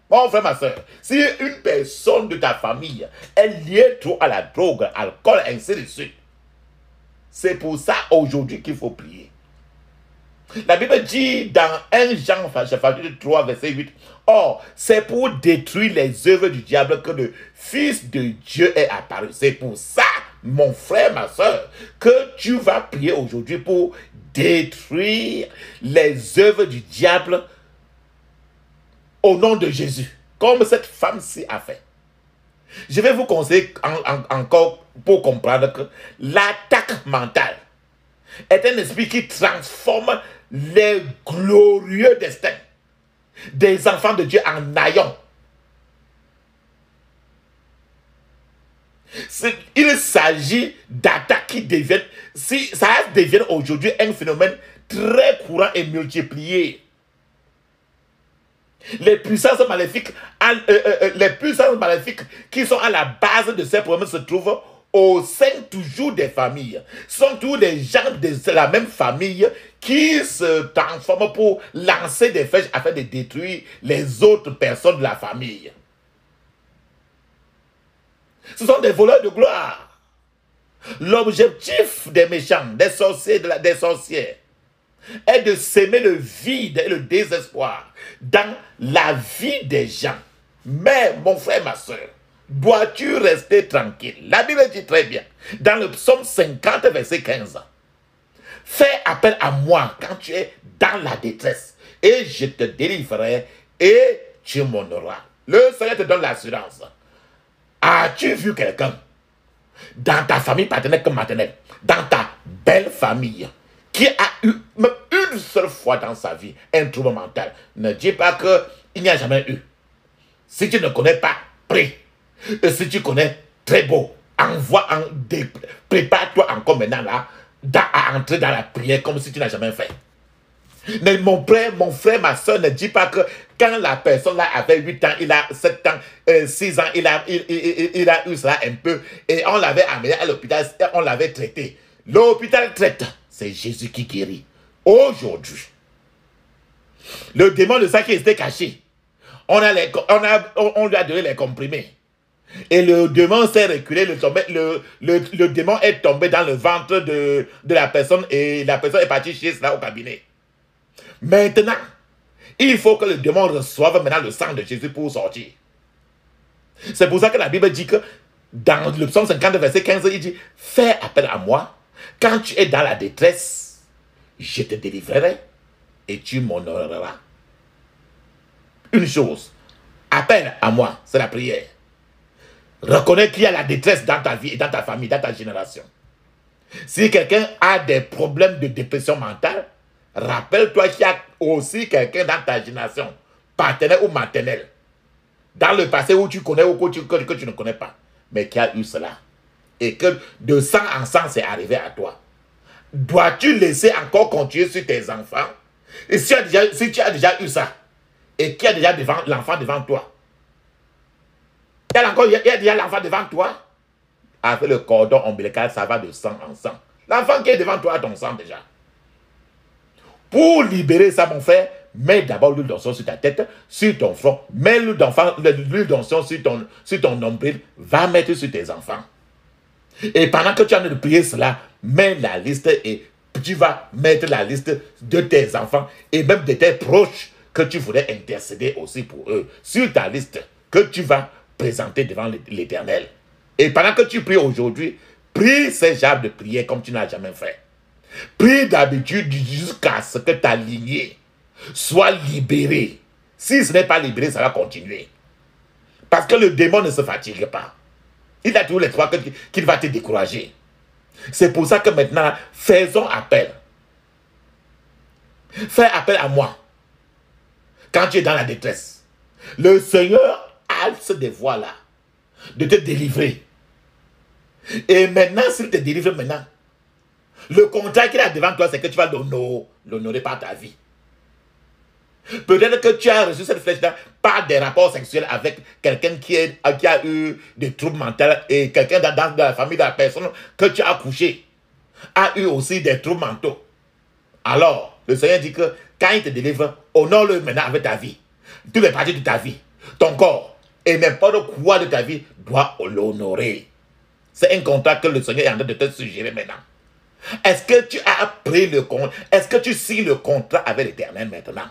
Mon frère, ma soeur, si une personne de ta famille est liée trop à la drogue, alcool, ainsi de suite, c'est pour ça aujourd'hui qu'il faut prier. La Bible dit dans 1 Jean, chapitre 3, verset 8, « Or, c'est pour détruire les œuvres du diable que le Fils de Dieu est apparu. » C'est pour ça, mon frère, ma soeur, que tu vas prier aujourd'hui pour détruire les œuvres du diable au nom de Jésus, comme cette femme-ci a fait. Je vais vous conseiller encore pour comprendre que l'attaque mentale est un esprit qui transforme les glorieux destins des enfants de Dieu en naïons. Il s'agit d'attaques qui deviennent, si ça devient aujourd'hui un phénomène très courant et multiplié. Les puissances maléfiques qui sont à la base de ces problèmes se trouvent au sein toujours des familles. Ce sont tous des gens de la même famille qui se transforment pour lancer des flèches afin de détruire les autres personnes de la famille. Ce sont des voleurs de gloire. L'objectif des méchants, des sorciers, des sorcières, est de s'aimer le vide et le désespoir dans la vie des gens. Mais, mon frère, ma soeur, dois-tu rester tranquille? La Bible dit très bien, dans le psaume 50, verset 15, « Fais appel à moi quand tu es dans la détresse, et je te délivrerai, et tu m'honoreras. » Le Seigneur te donne l'assurance. As-tu vu quelqu'un dans ta famille paternelle comme maternelle, dans ta belle famille, qui a eu même une seule fois dans sa vie un trouble mental? Ne dis pas qu'il n'y a jamais eu. Si tu ne connais pas, prie. Et si tu connais, très beau. Prépare-toi encore maintenant là, à entrer dans la prière comme si tu n'as jamais fait. Mais mon frère, ma soeur, ne dis pas que quand la personne là avait 8 ans, il a 7 ans, 6 ans, il a eu ça un peu, et on l'avait amené à l'hôpital, on l'avait traité. L'hôpital traite. C'est Jésus qui guérit. Aujourd'hui, le démon de ça qui était caché, on lui a donné les comprimés. Et le démon s'est reculé, le démon est tombé dans le ventre de la personne et la personne est partie chez cela au cabinet. Maintenant, il faut que le démon reçoive maintenant le sang de Jésus pour sortir. C'est pour ça que la Bible dit que dans le psaume 50, verset 15, il dit « Fais appel à moi, quand tu es dans la détresse, je te délivrerai et tu m'honoreras. » Une chose, appelle à moi, c'est la prière. Reconnais qu'il y a la détresse dans ta vie et dans ta famille, dans ta génération. Si quelqu'un a des problèmes de dépression mentale, rappelle-toi qu'il y a aussi quelqu'un dans ta génération, paternelle ou maternelle, dans le passé où tu connais ou que tu ne connais pas, mais qui a eu cela. Et que de sang en sang, c'est arrivé à toi. Dois-tu laisser encore continuer sur tes enfants? Et si tu as déjà eu ça, et qu'il y a déjà l'enfant devant toi, il y a déjà l'enfant devant toi, avec le cordon ombilical, ça va de sang en sang. L'enfant qui est devant toi a ton sang déjà. Pour libérer ça, mon frère, mets d'abord l'huile d'onction sur ta tête, sur ton front, mets l'huile d'onction sur ton nombril, va mettre sur tes enfants. Et pendant que tu es en train de prier cela, mets la liste et tu vas mettre la liste de tes enfants et même de tes proches que tu voudrais intercéder aussi pour eux sur ta liste que tu vas présenter devant l'Éternel. Et pendant que tu pries aujourd'hui, prie ces genres de prières comme tu n'as jamais fait. Prie d'habitude jusqu'à ce que ta lignée soit libérée. Si ce n'est pas libéré, ça va continuer. Parce que le démon ne se fatigue pas. Il a toujours l'espoir qu'il va te décourager. C'est pour ça que maintenant, faisons appel. Fais appel à moi. Quand tu es dans la détresse, le Seigneur a ce devoir-là de te délivrer. Et maintenant, s'il te délivre maintenant, le contrat qu'il a devant toi, c'est que tu vas l'honorer par ta vie. Peut-être que tu as reçu cette flèche-là par des rapports sexuels avec quelqu'un qui a eu des troubles mentaux et quelqu'un dans la famille de la personne que tu as couché a eu aussi des troubles mentaux. Alors, le Seigneur dit que quand il te délivre, honore-le maintenant avec ta vie. Toutes les parties de ta vie, ton corps et n'importe quoi de ta vie doit l'honorer. C'est un contrat que le Seigneur est en train de te suggérer maintenant. Est-ce que tu as pris le contrat? Est-ce que tu signes le contrat avec l'Éternel maintenant?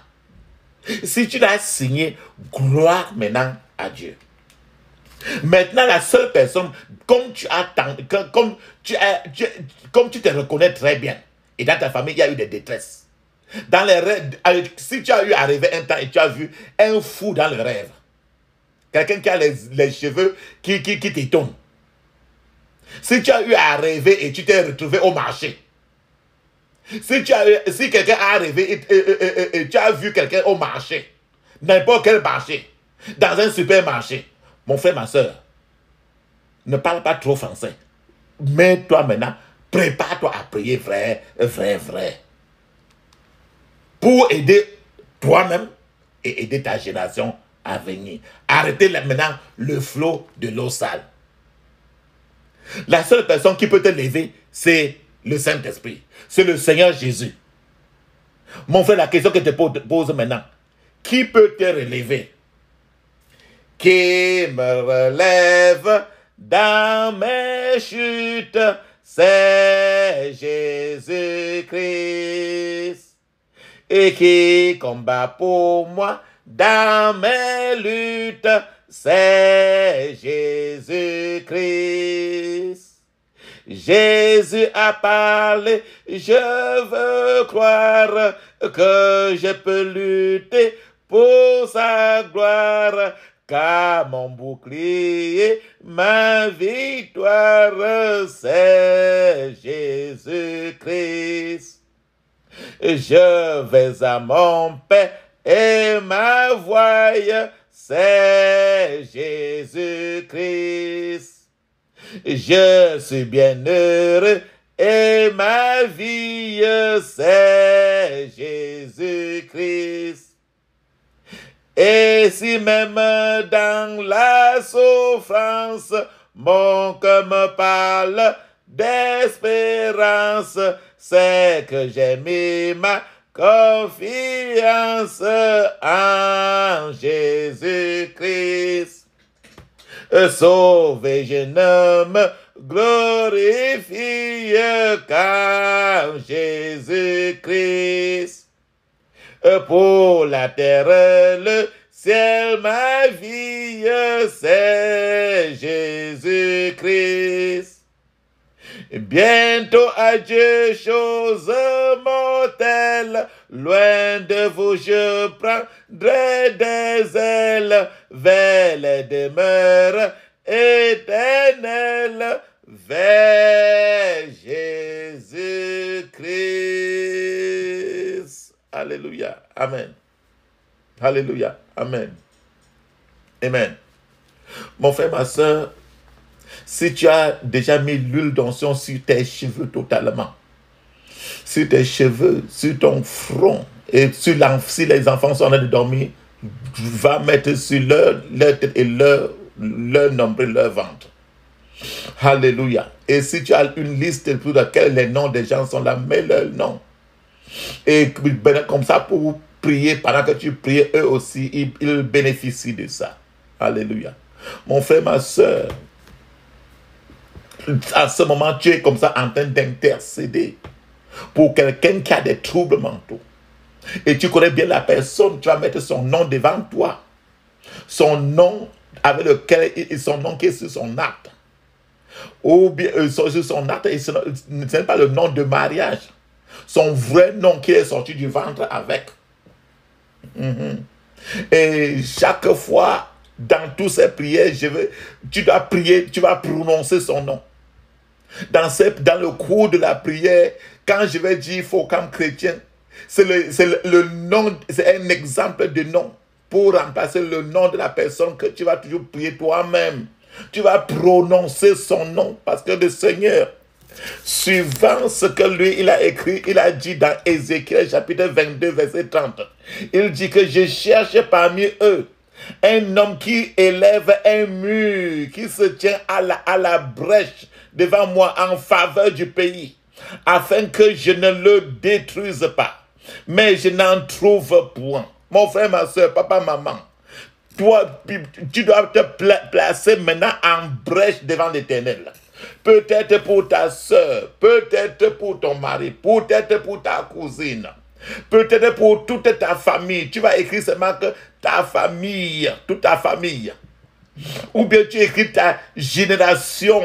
Si tu l'as signé, gloire maintenant à Dieu. Maintenant, la seule personne, comme tu te reconnais très bien, et dans ta famille, il y a eu des détresses. Dans les rêves, si tu as eu à rêver un temps et tu as vu un fou dans le rêve, quelqu'un qui a les cheveux qui t'étonnent. Si tu as eu à rêver et tu t'es retrouvé au marché, si quelqu'un a rêvé et tu as vu quelqu'un au marché, n'importe quel marché, dans un supermarché, mon frère, ma soeur, ne parle pas trop français. Mets-toi maintenant, prépare-toi à prier vrai. Pour aider toi-même et aider ta génération à venir. Arrêtez maintenant le flot de l'eau sale. La seule personne qui peut te lever, c'est le Saint-Esprit. C'est le Seigneur Jésus. Mon frère, la question que je te pose maintenant, qui peut te relever? Qui me relève dans mes chutes? C'est Jésus-Christ. Et qui combat pour moi dans mes luttes? C'est Jésus-Christ. Jésus a parlé, je veux croire que je peux lutter pour sa gloire, car mon bouclier, ma victoire, c'est Jésus-Christ. Je vais à mon Père et ma voix, c'est Jésus-Christ. Je suis bien heureux et ma vie, c'est Jésus-Christ. Et si même dans la souffrance, mon cœur me parle d'espérance, c'est que j'ai mis ma confiance en Jésus-Christ. Sauvé, je ne me glorifie qu'en Jésus-Christ. Pour la terre, le ciel, ma vie, c'est Jésus-Christ. Bientôt adieu, choses mortelles, loin de vous je prendrai des ailes vers les demeures éternelles, vers Jésus-Christ. Alléluia. Amen. Alléluia. Amen. Amen. Mon frère, ma soeur, si tu as déjà mis l'huile d'onction sur tes cheveux totalement, sur tes cheveux, sur ton front, et si les enfants sont en train de dormir, va mettre sur leur tête et leur nombril, leur ventre. Alléluia. Et si tu as une liste pour laquelle les noms des gens sont là, mets leur nom. Et comme ça, pour prier, pendant que tu pries, eux aussi, ils bénéficient de ça. Alléluia. Mon frère, ma soeur, À ce moment, tu es comme ça en train d'intercéder pour quelqu'un qui a des troubles mentaux. Et tu connais bien la personne, tu vas mettre son nom devant toi. Son nom avec lequel, son nom qui est sur son acte. Ou bien sur son acte, et ce n'est pas le nom de mariage. Son vrai nom qui est sorti du ventre avec. Et chaque fois, dans toutes ces prières, tu dois prier, tu vas prononcer son nom. Dans le cours de la prière, quand je vais dire faux comme chrétien, c'est le nom, c'est un exemple de nom pour remplacer le nom de la personne que tu vas toujours prier toi-même. Tu vas prononcer son nom parce que le Seigneur, suivant ce que lui, il a écrit, il a dit dans Ézéchiel chapitre 22, verset 30. Il dit que je cherche parmi eux un homme qui élève un mur, qui se tient à la brèche devant moi en faveur du pays, afin que je ne le détruise pas. Mais je n'en trouve point. Mon frère, ma soeur, papa, maman, toi, tu dois te placer maintenant en brèche devant l'Éternel. Peut-être pour ta soeur, peut-être pour ton mari, peut-être pour ta cousine, peut-être pour toute ta famille. Tu vas écrire seulement que ta famille, toute ta famille. Ou bien tu écris ta génération,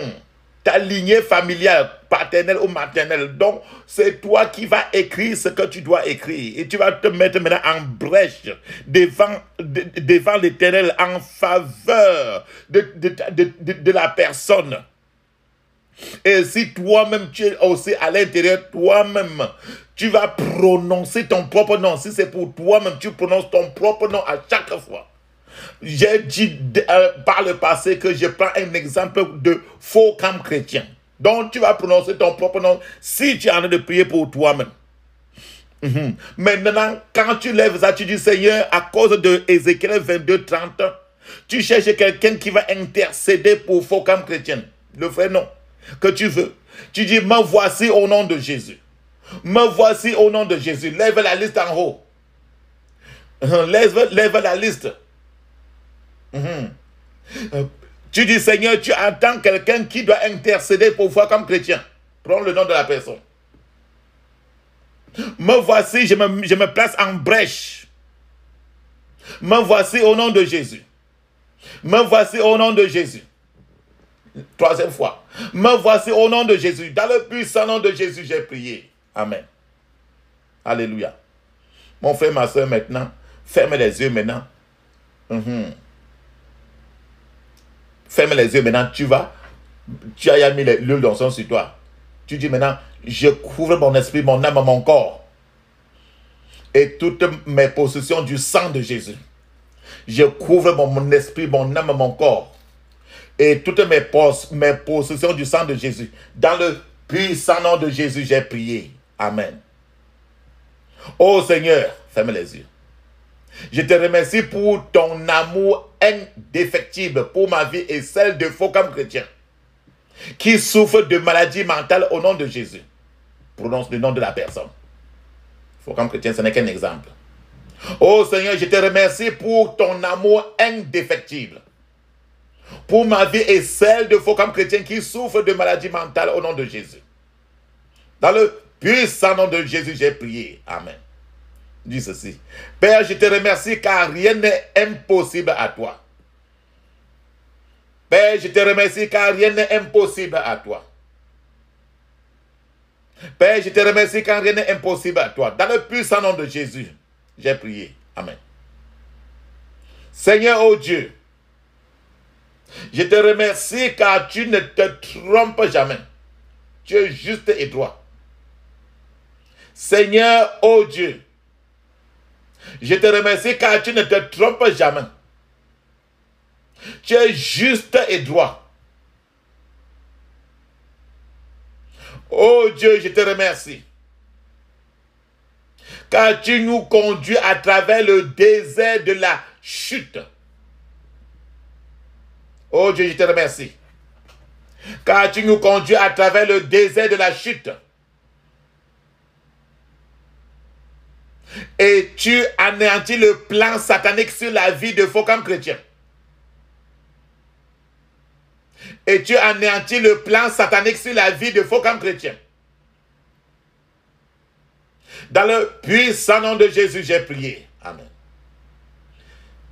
ta lignée familiale, paternelle ou maternelle. Donc, c'est toi qui vas écrire ce que tu dois écrire. Et tu vas te mettre maintenant en brèche devant l'Éternel en faveur de la personne. Et si toi-même tu es aussi à l'intérieur, toi-même, tu vas prononcer ton propre nom. Si c'est pour toi-même, tu prononces ton propre nom à chaque fois. J'ai dit par le passé que je prends un exemple de faux comme chrétien. Donc tu vas prononcer ton propre nom si tu es en train de prier pour toi-même. Maintenant, quand tu lèves ça, tu dis Seigneur, à cause de Ézéchiel 22, 30, tu cherches quelqu'un qui va intercéder pour faux comme chrétien. Le vrai nom que tu veux. Tu dis, me voici au nom de Jésus. Me voici au nom de Jésus. Lève la liste en haut. Lève la liste. Tu dis, Seigneur, tu entends quelqu'un qui doit intercéder pour voir comme chrétien. Prends le nom de la personne. Me voici, je me place en brèche. Me voici au nom de Jésus. Me voici au nom de Jésus. Troisième fois. Me voici au nom de Jésus. Dans le puissant nom de Jésus, j'ai prié. Amen. Alléluia. Mon frère, ma soeur, maintenant, ferme les yeux maintenant. Ferme les yeux maintenant. Tu as mis l'huile d'onction sur toi. Tu dis maintenant, je couvre mon esprit, mon âme, mon corps. Et toutes mes possessions du sang de Jésus. Je couvre mon esprit, mon âme, mon corps. Et toutes mes possessions du sang de Jésus. Dans le puissant nom de Jésus, j'ai prié. Amen. Oh Seigneur, ferme les yeux. Je te remercie pour ton amour indéfectible pour ma vie et celle de faux comme chrétien qui souffre de maladie mentale au nom de Jésus. Prononce le nom de la personne. Faux comme chrétien, ce n'est qu'un exemple. Oh Seigneur, je te remercie pour ton amour indéfectible pour ma vie et celle de faux comme chrétien qui souffre de maladie mentale au nom de Jésus. Dans le puissant nom de Jésus, j'ai prié. Amen. Dis ceci. Père, je te remercie car rien n'est impossible à toi. Père, je te remercie car rien n'est impossible à toi. Père, je te remercie car rien n'est impossible à toi. Dans le puissant nom de Jésus, j'ai prié. Amen. Seigneur, oh Dieu, je te remercie car tu ne te trompes jamais. Tu es juste et droit. Seigneur, oh Dieu, je te remercie car tu ne te trompes jamais. Tu es juste et droit. Oh Dieu, je te remercie car tu nous conduis à travers le désert de la chute. Oh Dieu, je te remercie car tu nous conduis à travers le désert de la chute. Et tu anéantis le plan satanique sur la vie de faux comme chrétien. Et tu anéantis le plan satanique sur la vie de faux comme chrétiens. Dans le puissant nom de Jésus, j'ai prié. Amen.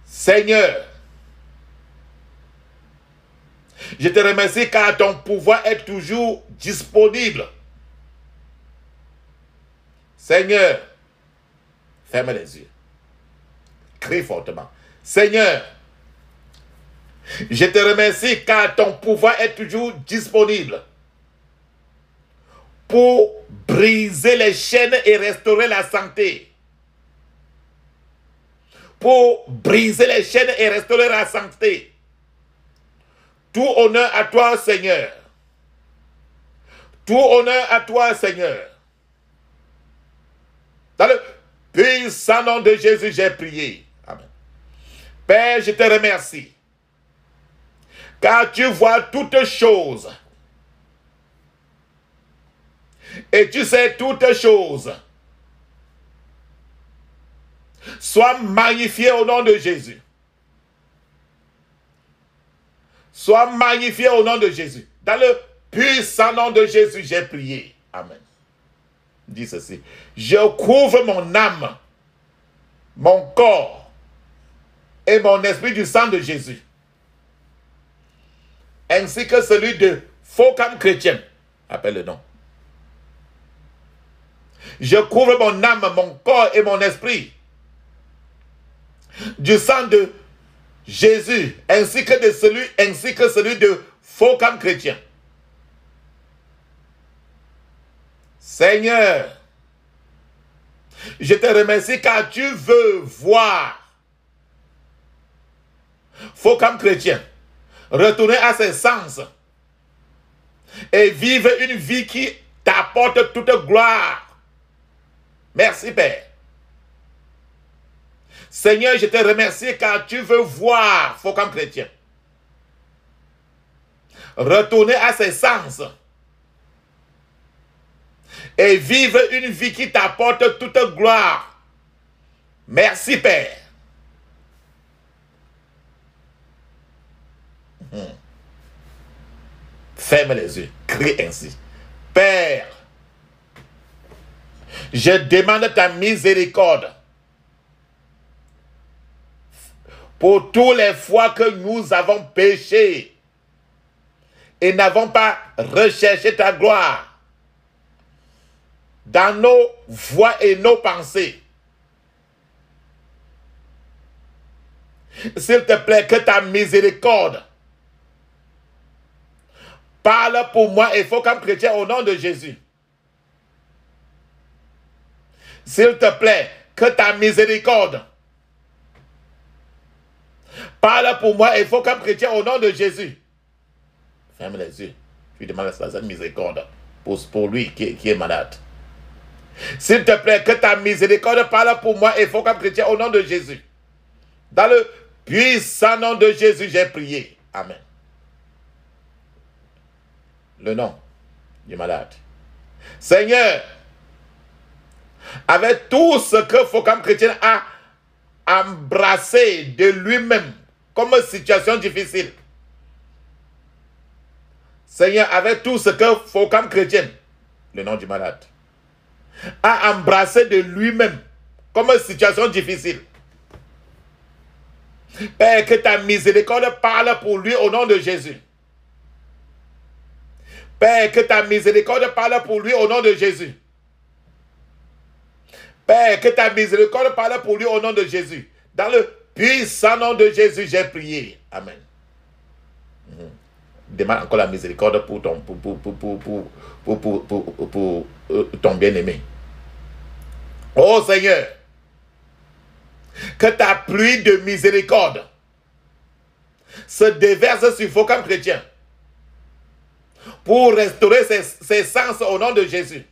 Seigneur, je te remercie car ton pouvoir est toujours disponible. Seigneur, ferme les yeux. Crie fortement. Seigneur, je te remercie car ton pouvoir est toujours disponible pour briser les chaînes et restaurer la santé. Pour briser les chaînes et restaurer la santé. Tout honneur à toi, Seigneur. Tout honneur à toi, Seigneur. Dans le puissant nom de Jésus, j'ai prié. Amen. Père, je te remercie. Car tu vois toutes choses. Et tu sais toutes choses. Sois magnifié au nom de Jésus. Sois magnifié au nom de Jésus. Dans le puissant nom de Jésus, j'ai prié. Amen. Dis ceci. Je couvre mon âme, mon corps et mon esprit du sang de Jésus. Ainsi que celui de faux comme chrétien. Appelle le nom. Je couvre mon âme, mon corps et mon esprit du sang de Jésus, ainsi que celui de faux comme chrétien. Seigneur, je te remercie car tu veux voir faux comme chrétien retourner à ses sens et vivre une vie qui t'apporte toute gloire. Merci, Père. Seigneur, je te remercie car tu veux voir faux comme chrétien retourner à ses sens et vivre une vie qui t'apporte toute gloire. Merci, Père. Ferme les yeux, crie ainsi. Père, je demande ta miséricorde pour toutes les fois que nous avons péché et n'avons pas recherché ta gloire dans nos voies et nos pensées. S'il te plaît, que ta miséricorde parle pour moi et faut comme chrétien au nom de Jésus. S'il te plaît, que ta miséricorde parle pour moi et faut comme chrétien au nom de Jésus. Ferme les yeux. Je lui demande la miséricorde pour lui qui est malade. S'il te plaît, que ta miséricorde parle pour moi et faut comme chrétien au nom de Jésus. Dans le puissant nom de Jésus, j'ai prié. Amen. Le nom du malade. Seigneur, avec tout ce que Focam Chrétien a embrassé de lui-même comme situation difficile. Seigneur, avec tout ce que Focam Chrétien, le nom du malade, a embrassé de lui-même comme situation difficile. Père, que ta miséricorde parle pour lui au nom de Jésus. Père, que ta miséricorde parle pour lui au nom de Jésus. Père, que ta miséricorde parle pour lui au nom de Jésus. Dans le puissant nom de Jésus, j'ai prié. Amen. Demande encore la miséricorde pour ton bien-aimé. Oh Seigneur, que ta pluie de miséricorde se déverse sur Focam Chrétien pour restaurer ses sens au nom de Jésus.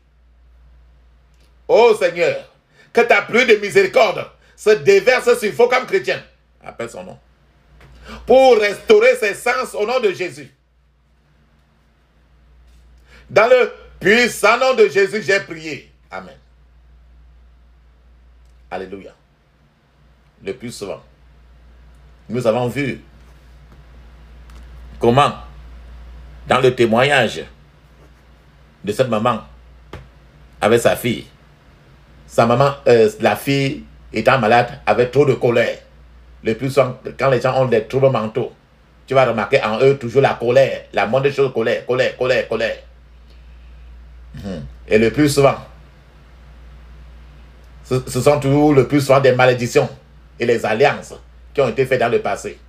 Oh Seigneur, que ta pluie de miséricorde se déverse sur Focam Chrétien. Appelle son nom. Pour restaurer ses sens au nom de Jésus. Dans le puissant nom de Jésus, j'ai prié. Amen. Alléluia. Le plus souvent, nous avons vu comment dans le témoignage de cette maman avec sa fille. Sa maman, la fille étant malade, avait trop de colère. Le plus souvent, quand les gens ont des troubles mentaux, tu vas remarquer en eux toujours la colère, la moindre chose, colère. Et le plus souvent, ce sont toujours le plus souvent des malédictions et les alliances qui ont été faites dans le passé.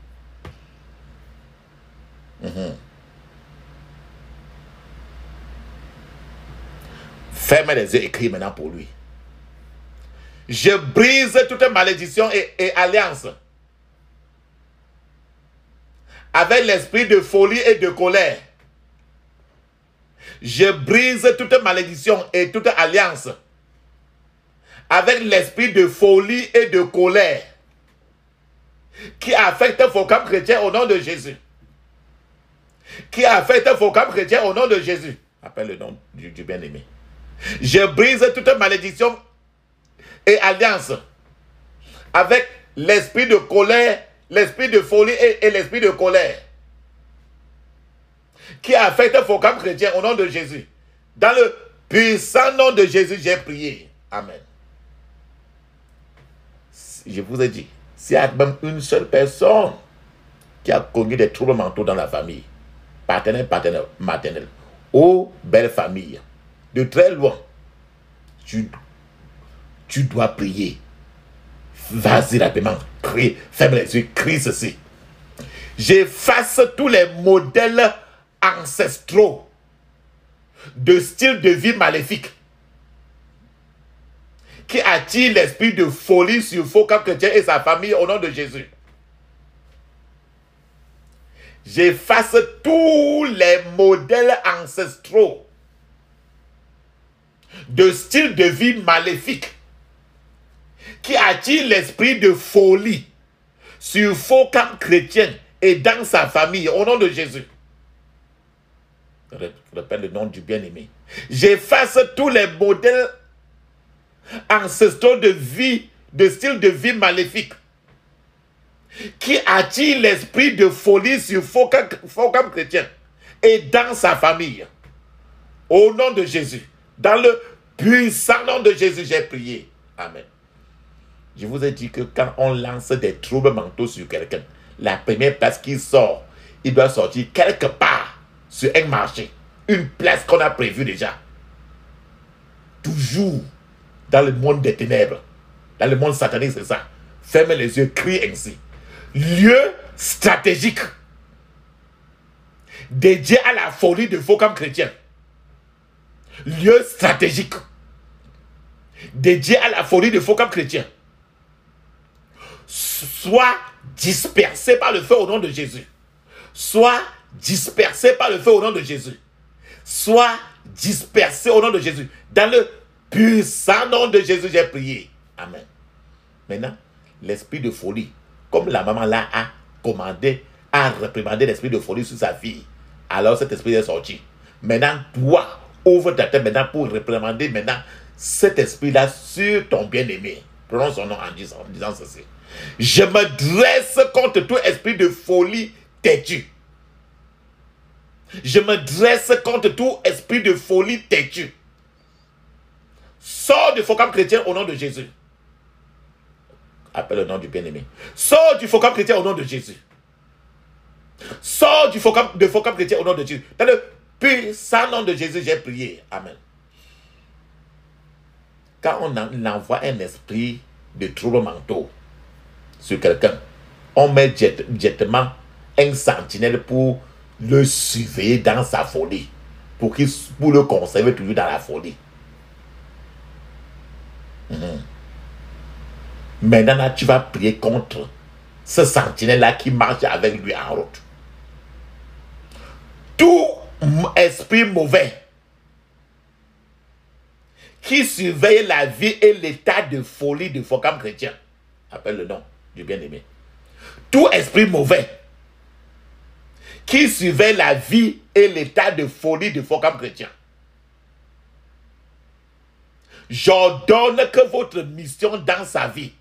Ferme les yeux et crie maintenant pour lui. Je brise toute malédiction et alliance avec l'esprit de folie et de colère. Je brise toute malédiction et toute alliance avec l'esprit de folie et de colère qui affecte vos camps chrétiens au nom de Jésus. Qui affecte vos camps chrétiens au nom de Jésus. Appelle le nom du bien-aimé. Je brise toute malédiction et alliance avec l'esprit de colère, l'esprit de folie et l'esprit de colère qui affecte vos camps chrétiens au nom de Jésus. Dans le puissant nom de Jésus, j'ai prié. Amen. Je vous ai dit, s'il y a même une seule personne qui a connu des troubles mentaux dans la famille, paternelle, maternelle, ô belle famille, de très loin, tu dois prier. Vas-y rapidement, crie, ferme les yeux, crie ceci. J'efface tous les modèles ancestraux de style de vie maléfique qui attire l'esprit de folie sur faux camp chrétien et sa famille au nom de Jésus. J'efface tous les modèles ancestraux de style de vie maléfique qui attire l'esprit de folie sur faux camp chrétien et dans sa famille au nom de Jésus. Répète le nom du bien-aimé. J'efface tous les modèles ancestraux de vie, de style de vie maléfique qui attire l'esprit de folie sur faux camp chrétien et dans sa famille. Au nom de Jésus. Dans le puissant nom de Jésus, j'ai prié. Amen. Je vous ai dit que quand on lance des troubles mentaux sur quelqu'un, la première place qui sort, il doit sortir quelque part sur un marché. Une place qu'on a prévue déjà. Toujours dans le monde des ténèbres. Dans le monde satanique, c'est ça. Ferme les yeux, crie ainsi. Lieu stratégique dédié à la folie de faux camps chrétiens. Lieu stratégique dédié à la folie de faux camps chrétiens. Soit dispersé par le feu au nom de Jésus. Soit dispersé par le feu au nom de Jésus. Soit dispersé au nom de Jésus. Dans le puissant nom de Jésus, j'ai prié. Amen. Maintenant, l'esprit de folie, comme la maman là a commandé, a réprimandé l'esprit de folie sur sa fille, alors cet esprit est sorti. Maintenant, toi, ouvre ta tête maintenant pour réprimander maintenant cet esprit-là sur ton bien-aimé. Prononce son nom en disant ceci. Je me dresse contre tout esprit de folie têtu. Je me dresse contre tout esprit de folie têtu. Sors du faux camp chrétien au nom de Jésus. Appelle le nom du bien-aimé. Sors du faux camp chrétien au nom de Jésus. Sors du faux camp chrétien au nom de Jésus. Dans le puissant nom de Jésus, j'ai prié. Amen. Quand on envoie un esprit de troubles mentaux sur quelqu'un, on met directement un sentinelle pour le surveiller dans sa folie, pour le conserver toujours dans la folie. Maintenant, là, tu vas prier contre ce sentinelle-là qui marche avec lui en route. Tout esprit mauvais qui surveille la vie et l'état de folie de faux camp chrétien, appelle le nom du bien-aimé. Tout esprit mauvais qui surveille la vie et l'état de folie de faux camp chrétien, j'ordonne que votre mission dans sa vie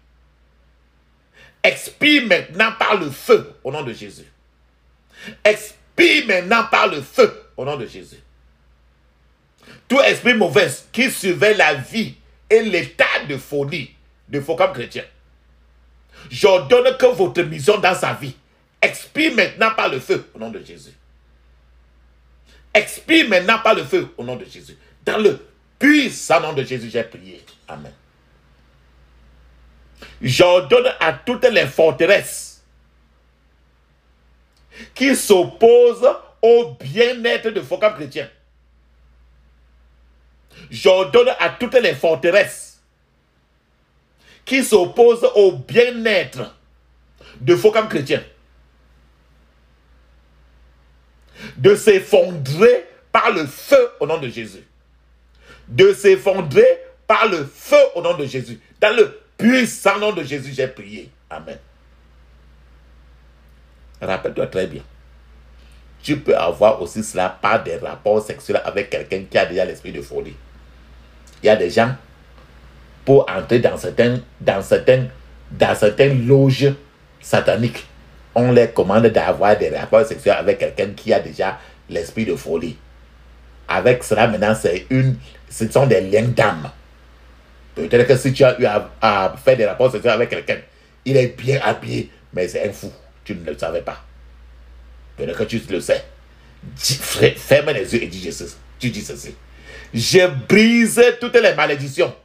expire maintenant par le feu au nom de Jésus. Expire maintenant par le feu au nom de Jésus. Tout esprit mauvais qui surveille la vie et l'état de folie de faux comme chrétien, j'ordonne que votre mission dans sa vie expire maintenant par le feu au nom de Jésus. Expire maintenant par le feu au nom de Jésus. Dans le puissant nom de Jésus, j'ai prié. Amen. J'ordonne à toutes les forteresses qui s'opposent au bien-être de faux comme chrétien. J'ordonne à toutes les forteresses qui s'opposent au bien-être de faux comme chrétien de s'effondrer par le feu au nom de Jésus. De s'effondrer par le feu au nom de Jésus. Dans le puissant nom de Jésus, j'ai prié. Amen. Rappelle-toi très bien. Tu peux avoir aussi cela par des rapports sexuels avec quelqu'un qui a déjà l'esprit de folie. Il y a des gens, pour entrer dans certaines loges sataniques, on les commande d'avoir des rapports sexuels avec quelqu'un qui a déjà l'esprit de folie. Avec cela, maintenant, ce sont des liens d'âme. Peut-être que si tu as eu à faire des rapports sexuels avec quelqu'un, il est bien habillé, mais c'est un fou. Tu ne le savais pas. Peut-être que tu le sais. Ferme les yeux et dis ceci. Tu dis ceci. Je brise toutes les malédictions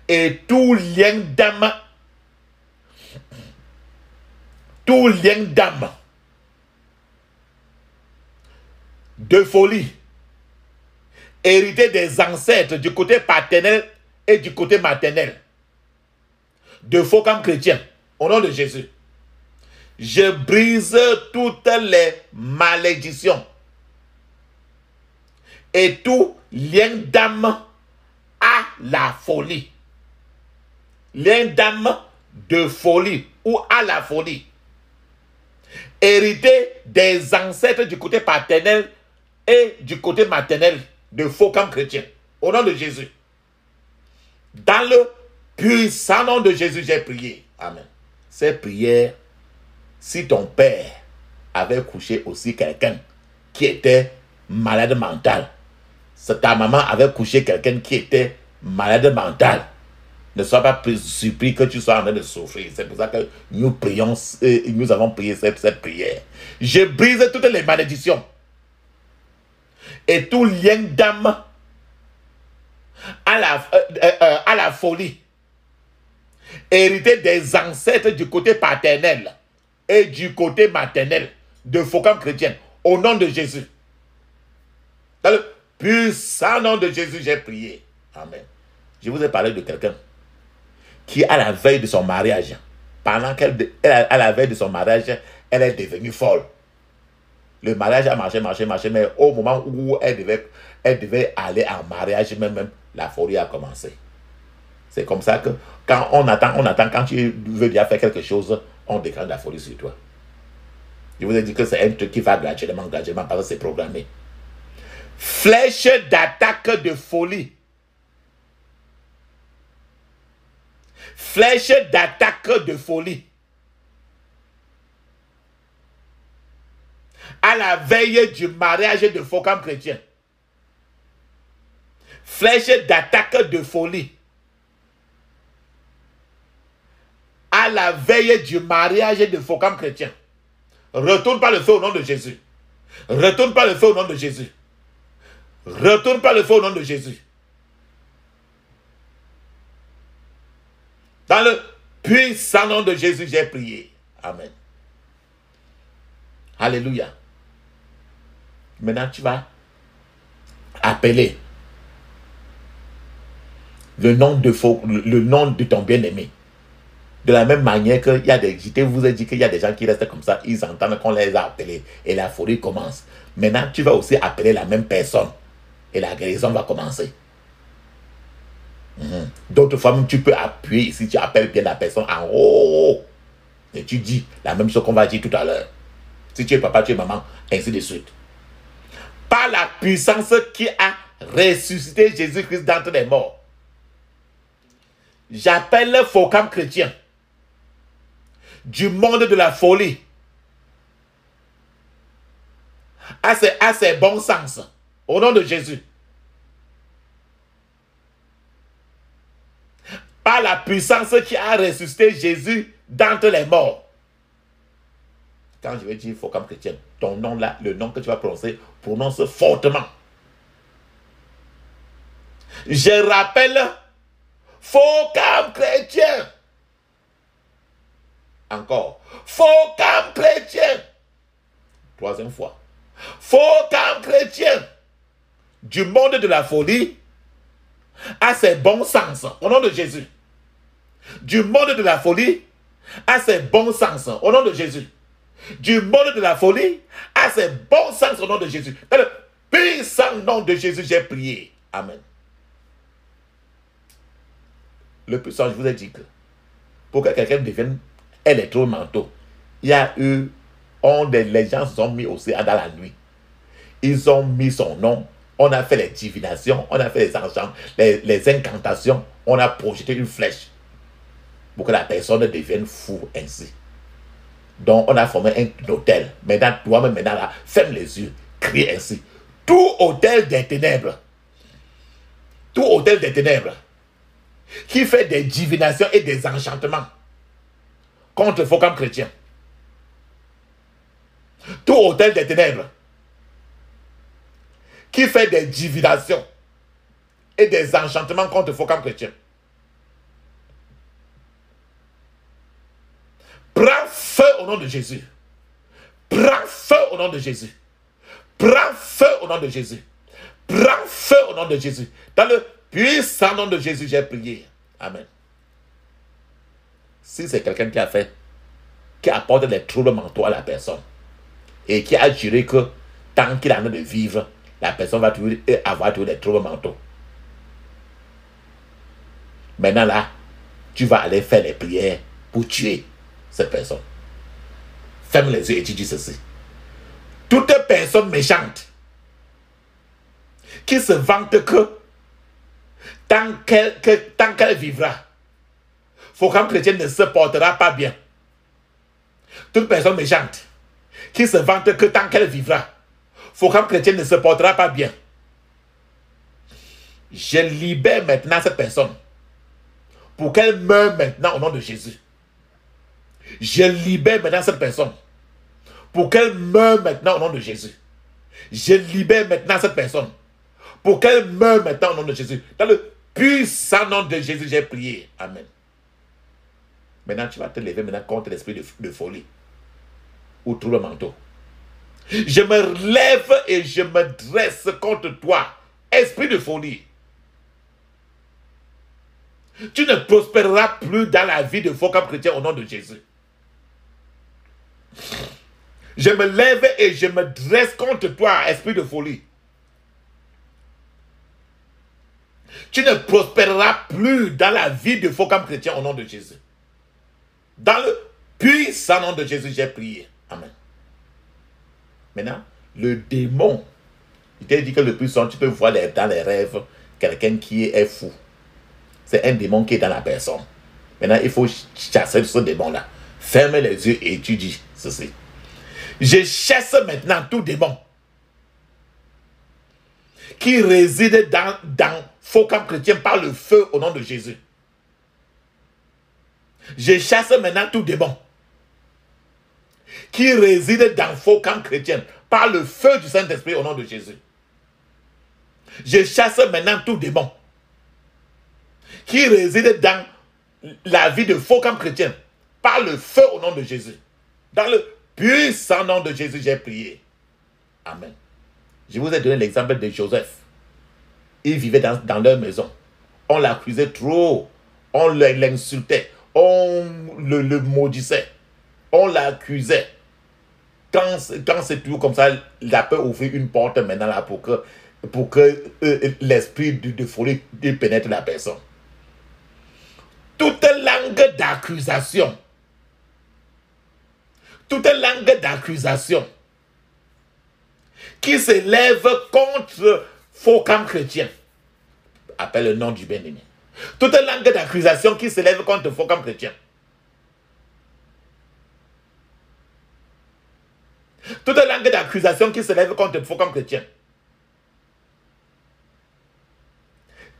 et tout lien d'âme, de folie hérité des ancêtres du côté paternel et du côté maternel de faux comme chrétiens au nom de Jésus. Je brise toutes les malédictions et tout lien d'âme à la folie. Lien d'âme de folie ou à la folie. Hérité des ancêtres du côté paternel et du côté maternel de faux comme chrétiens. Au nom de Jésus. Dans le puissant nom de Jésus, j'ai prié. Amen. Cette prière, si ton père avait couché aussi quelqu'un qui était malade mental, si ta maman avait couché quelqu'un qui était malade mental, ne sois pas surpris que tu sois en train de souffrir. C'est pour ça que nous prions, nous avons prié cette prière. Je brise toutes les malédictions et tout lien d'âme à la folie, hérité des ancêtres du côté paternel et du côté maternel de faux comme chrétiens, au nom de Jésus. Dans le puissant nom de Jésus, j'ai prié. Amen. Je vous ai parlé de quelqu'un qui, à la veille de son mariage, pendant à la veille de son mariage, elle est devenue folle. Le mariage a marché, mais au moment où elle devait aller en mariage, même la folie a commencé. C'est comme ça que quand on attend, quand tu veux déjà faire quelque chose, on déclenche la folie sur toi. Je vous ai dit que c'est un truc qui va graduellement, parce que c'est programmé. Flèche d'attaque de folie. Flèche d'attaque de folie. À la veille du mariage de faux comme chrétien. Flèche d'attaque de folie. À la veille du mariage de faux comme chrétien. Retourne par le feu au nom de Jésus. Retourne par le feu au nom de Jésus. Retourne par le feu au nom de Jésus. Dans le puissant nom de Jésus, j'ai prié. Amen. Alléluia. Maintenant, tu vas appeler le nom de ton bien-aimé. De la même manière que je vous ai dit qu'il y a des gens qui restent comme ça, ils entendent qu'on les a appelés et la folie commence. Maintenant, tu vas aussi appeler la même personne et la guérison va commencer. D'autres fois, tu peux appuyer ici, tu appelles bien la personne en haut et tu dis la même chose qu'on va dire tout à l'heure. Si tu es papa, tu es maman, ainsi de suite. Par la puissance qui a ressuscité Jésus-Christ d'entre les morts, j'appelle faux comme chrétien du monde de la folie à ses bons sens. Au nom de Jésus. Par la puissance qui a ressuscité Jésus d'entre les morts. Quand je vais dire faux comme chrétien, ton nom là, le nom que tu vas prononcer, prononce fortement. Je rappelle, faux comme chrétien. Encore, faux comme chrétien. Troisième fois. Faux comme chrétien. Du monde de la folie à ses bons sens. Au nom de Jésus. Du monde de la folie à ses bons sens. Au nom de Jésus. Du monde de la folie à ses bons sens. Au nom de Jésus. Dans le puissant nom de Jésus, j'ai prié. Amen. Le puissant, je vous ai dit que pour que quelqu'un devienne électromanteau, il y a eu, les gens se sont mis aussi dans la nuit. Ils ont mis son nom, on a fait les divinations, on a fait les enchants, les incantations, on a projeté une flèche pour que la personne devienne fou ainsi. Donc on a formé un hôtel. Maintenant, toi-même, maintenant là, ferme les yeux, crie ainsi. Tout hôtel des ténèbres, qui fait des divinations et des enchantements contre faux comme chrétien. Tout hôtel des ténèbres qui fait des divinations et des enchantements contre faux comme chrétien. Prends feu au nom de Jésus. Prends feu au nom de Jésus. Prends feu au nom de Jésus. Prends feu au nom de Jésus. Dans le puissant nom de Jésus, j'ai prié. Amen. Si c'est quelqu'un qui apporte des troubles mentaux à la personne et qui a juré que tant qu'il en a de vivre, la personne va toujours avoir des troubles mentaux. Maintenant là, tu vas aller faire les prières pour tuer cette personne. Ferme les yeux et tu dis ceci. Toute personne méchante qui se vante que tant qu'elle vivra, faut qu'un chrétien ne se portera pas bien. Toute personne méchante qui se vante que tant qu'elle vivra, faut qu'un chrétien ne se portera pas bien. Je libère maintenant cette personne pour qu'elle meure maintenant au nom de Jésus. Je libère maintenant cette personne pour qu'elle meure maintenant au nom de Jésus. Je libère maintenant cette personne pour qu'elle meure maintenant au nom de Jésus. Dans le puissant nom de Jésus, j'ai prié. Amen. Maintenant, tu vas te lever maintenant contre l'esprit de folie ou trouble mentaux. Je me lève et je me dresse contre toi, esprit de folie. Tu ne prospéreras plus dans la vie de faux comme chrétien au nom de Jésus. Je me lève et je me dresse contre toi, esprit de folie. Tu ne prospéreras plus dans la vie de faux comme chrétien au nom de Jésus. Dans le puissant nom de Jésus, j'ai prié. Amen. Maintenant, le démon, il t'a dit que le puissant, tu peux voir dans les rêves quelqu'un qui est fou. C'est un démon qui est dans la personne. Maintenant, il faut chasser ce démon-là. Ferme les yeux et tu dis ceci. Je chasse maintenant tout démon qui réside dans faux comme chrétien par le feu au nom de Jésus. Je chasse maintenant tout démon qui réside dans faux comme chrétien par le feu du Saint-Esprit au nom de Jésus. Je chasse maintenant tout démon qui réside dans la vie de faux comme chrétien par le feu au nom de Jésus. Dans le puissant nom de Jésus, j'ai prié. Amen. Je vous ai donné l'exemple de Joseph. Il vivait dans leur maison. On l'accusait trop. On l'insultait. On le maudissait. On l'accusait. Quand c'est tout comme ça, il a peut ouvrir une porte maintenant là pour que l'esprit de folie pénètre la personne. Toute langue d'accusation qui s'élève contre faux comme chrétien, appelle le nom du bien-aimé. Toute langue d'accusation qui s'élève contre faux comme chrétien. toute langue d'accusation qui se lève contre faux comme chrétien.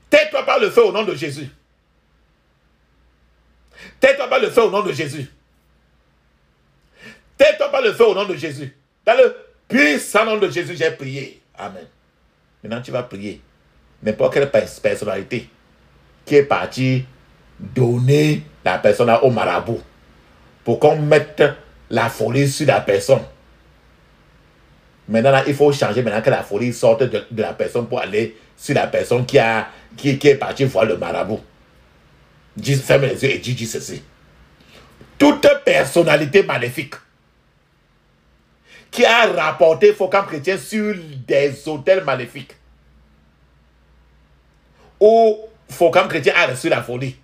Tais-toi par le feu au nom de Jésus. Tais-toi par le feu au nom de Jésus. Tais-toi par le feu au nom de Jésus. Dans le puissant nom de Jésus, j'ai prié. Amen. Maintenant, tu vas prier. N'importe quelle personnalité qui est partie donner la personne au marabout pour qu'on mette la folie sur la personne. Maintenant, là, il faut changer maintenant que la folie sorte de la personne pour aller sur la personne qui est partie voir le marabout. Ferme les yeux et dis ceci. Toute personnalité maléfique qui a rapporté faux camp chrétien sur des hôtels maléfiques où faux camp chrétien a reçu la folie.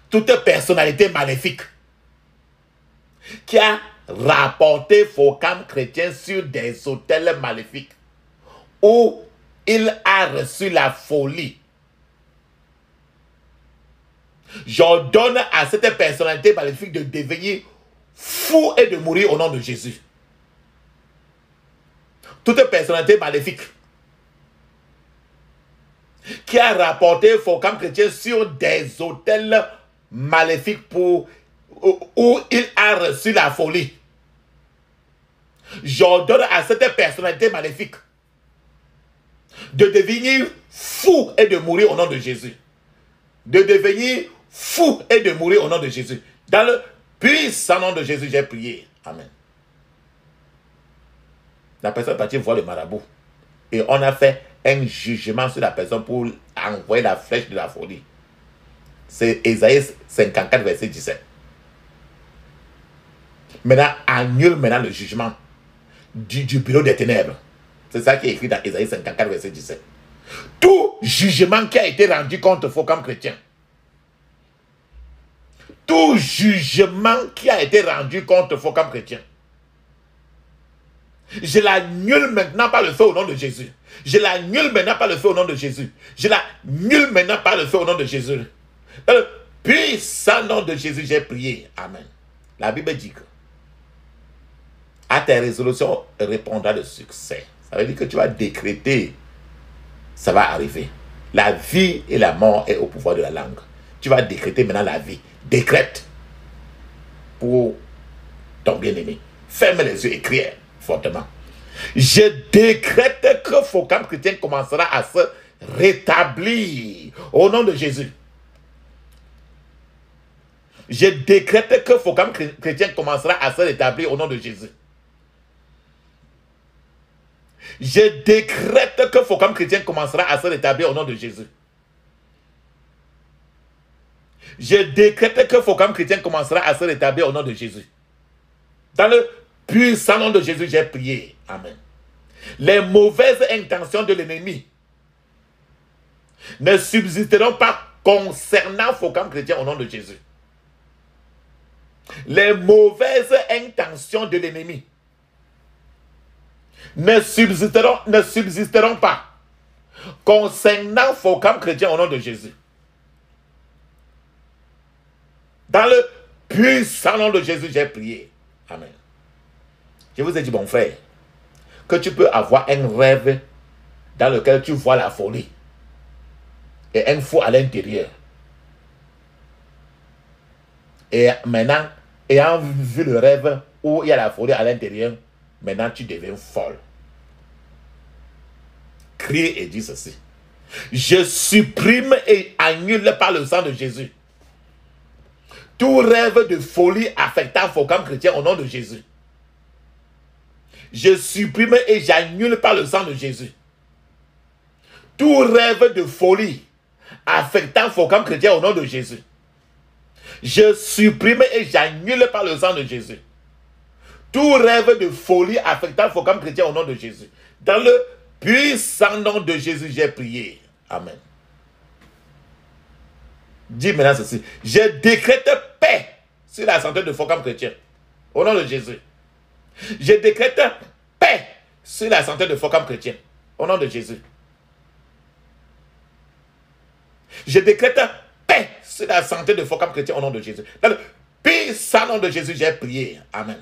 Toute personnalité maléfique qui a rapporté faux camp chrétien sur des hôtels maléfiques où il a reçu la folie. J'ordonne à cette personnalité maléfique de devenir fou et de mourir au nom de Jésus. Toute personnalité maléfique qui a rapporté faux camp chrétien sur des hôtels maléfiques où il a reçu la folie. J'ordonne à cette personnalité maléfique de devenir fou et de mourir au nom de Jésus. De devenir fou et de mourir au nom de Jésus. Dans le puissant nom de Jésus, j'ai prié. Amen. La personne est partie voir le marabout. Et on a fait un jugement sur la personne pour envoyer la flèche de la folie. C'est Ésaïe 54, verset 17. Maintenant, annule maintenant le jugement du bureau des ténèbres. C'est ça qui est écrit dans Ésaïe 54, verset 17. Tout jugement qui a été rendu contre faux comme chrétien. Tout jugement qui a été rendu contre faux comme chrétien. Je l'annule maintenant par le feu au nom de Jésus. Je l'annule maintenant par le feu au nom de Jésus. Je l'annule maintenant par le feu au nom de Jésus. Dans le puissant nom de Jésus, j'ai prié. Amen. La Bible dit que à tes résolutions répondra le succès. Ça veut dire que tu vas décréter, ça va arriver. La vie et la mort est au pouvoir de la langue. Tu vas décréter maintenant la vie. Décrète pour ton bien-aimé. Ferme les yeux et crie fortement. Je décrète que faux camp chrétien commencera à se rétablir au nom de Jésus. Je décrète que faux camp chrétien commencera à se rétablir au nom de Jésus. Je décrète que faux camp chrétien commencera à se rétablir au nom de Jésus. Je décrète que faux camp chrétien commencera à se rétablir au nom de Jésus. Dans le puissant nom de Jésus, j'ai prié. Amen. Les mauvaises intentions de l'ennemi ne subsisteront pas concernant faux camp chrétien au nom de Jésus. Les mauvaises intentions de l'ennemi ne subsisteront pas concernant faux camp chrétien au nom de Jésus. Dans le puissant nom de Jésus, j'ai prié. Amen. Je vous ai dit, mon frère, que tu peux avoir un rêve dans lequel tu vois la folie et un fou à l'intérieur. Et maintenant, ayant vu le rêve où il y a la folie à l'intérieur, maintenant tu deviens folle. Crie et dis ceci. Je supprime et annule par le sang de Jésus tout rêve de folie affectant faux camp chrétien au nom de Jésus. Je supprime et j'annule par le sang de Jésus tout rêve de folie affectant faux camp chrétien au nom de Jésus. Je supprime et j'annule par le sang de Jésus tout rêve de folie affectant faux camp chrétien au nom de Jésus. Dans le puissant nom de Jésus, j'ai prié. Amen. Dis maintenant ceci. Je décrète paix sur la santé de faux camp chrétien. Au nom de Jésus. Je décrète paix sur la santé de faux camp chrétien. Au nom de Jésus. Je décrète paix sur la santé de faux camp chrétien. Au nom de Jésus. Dans le puissant nom de Jésus, j'ai prié. Amen.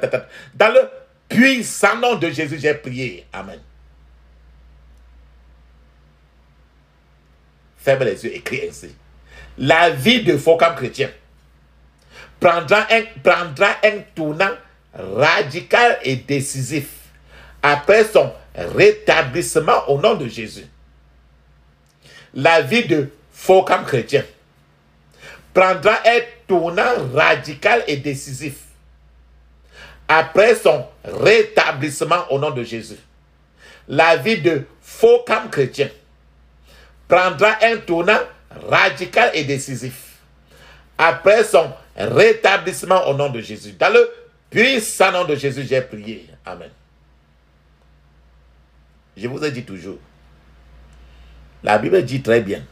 Dans le puissant nom de Jésus, j'ai prié. Amen. Ferme les yeux, écris ainsi. La vie de Focam chrétien prendra un tournant radical et décisif après son rétablissement au nom de Jésus. La vie de Focam chrétien prendra un tournant radical et décisif après son rétablissement au nom de Jésus. La vie de Focam chrétien prendra un tournant radical et décisif après son rétablissement au nom de Jésus. Dans le puissant nom de Jésus, j'ai prié. Amen. Je vous ai dit toujours, la Bible dit très bien.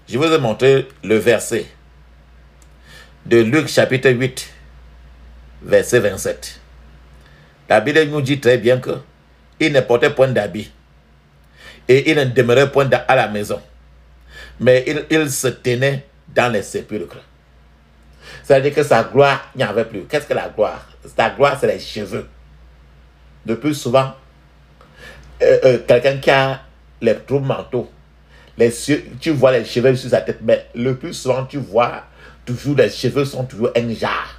Je vous ai montré le verset de Luc chapitre 8, verset 27. La Bible nous dit très bien que il ne portait point d'habit et il ne demeurait point à la maison, mais il se tenait dans les sépulcres. C'est-à-dire que sa gloire, il n'y avait plus. Qu'est-ce que la gloire? Sa gloire, c'est les cheveux. Le plus souvent, quelqu'un qui a les troubles mentaux, tu vois les cheveux sur sa tête, mais le plus souvent, tu vois toujours les cheveux sont toujours un jar.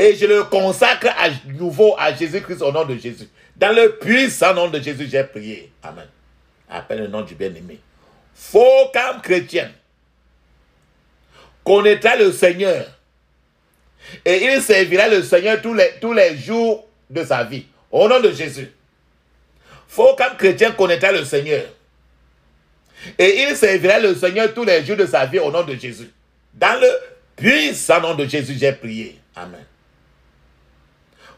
Et je le consacre à nouveau à Jésus-Christ au nom de Jésus. Dans le puissant nom de Jésus, j'ai prié. Amen. Appelle le nom du bien-aimé. Faux comme chrétien connaîtra le Seigneur. Et il servira le Seigneur tous les jours de sa vie. Au nom de Jésus. Faux comme chrétien connaîtra le Seigneur. Et il servira le Seigneur tous les jours de sa vie au nom de Jésus. Dans le puissant nom de Jésus, j'ai prié. Amen.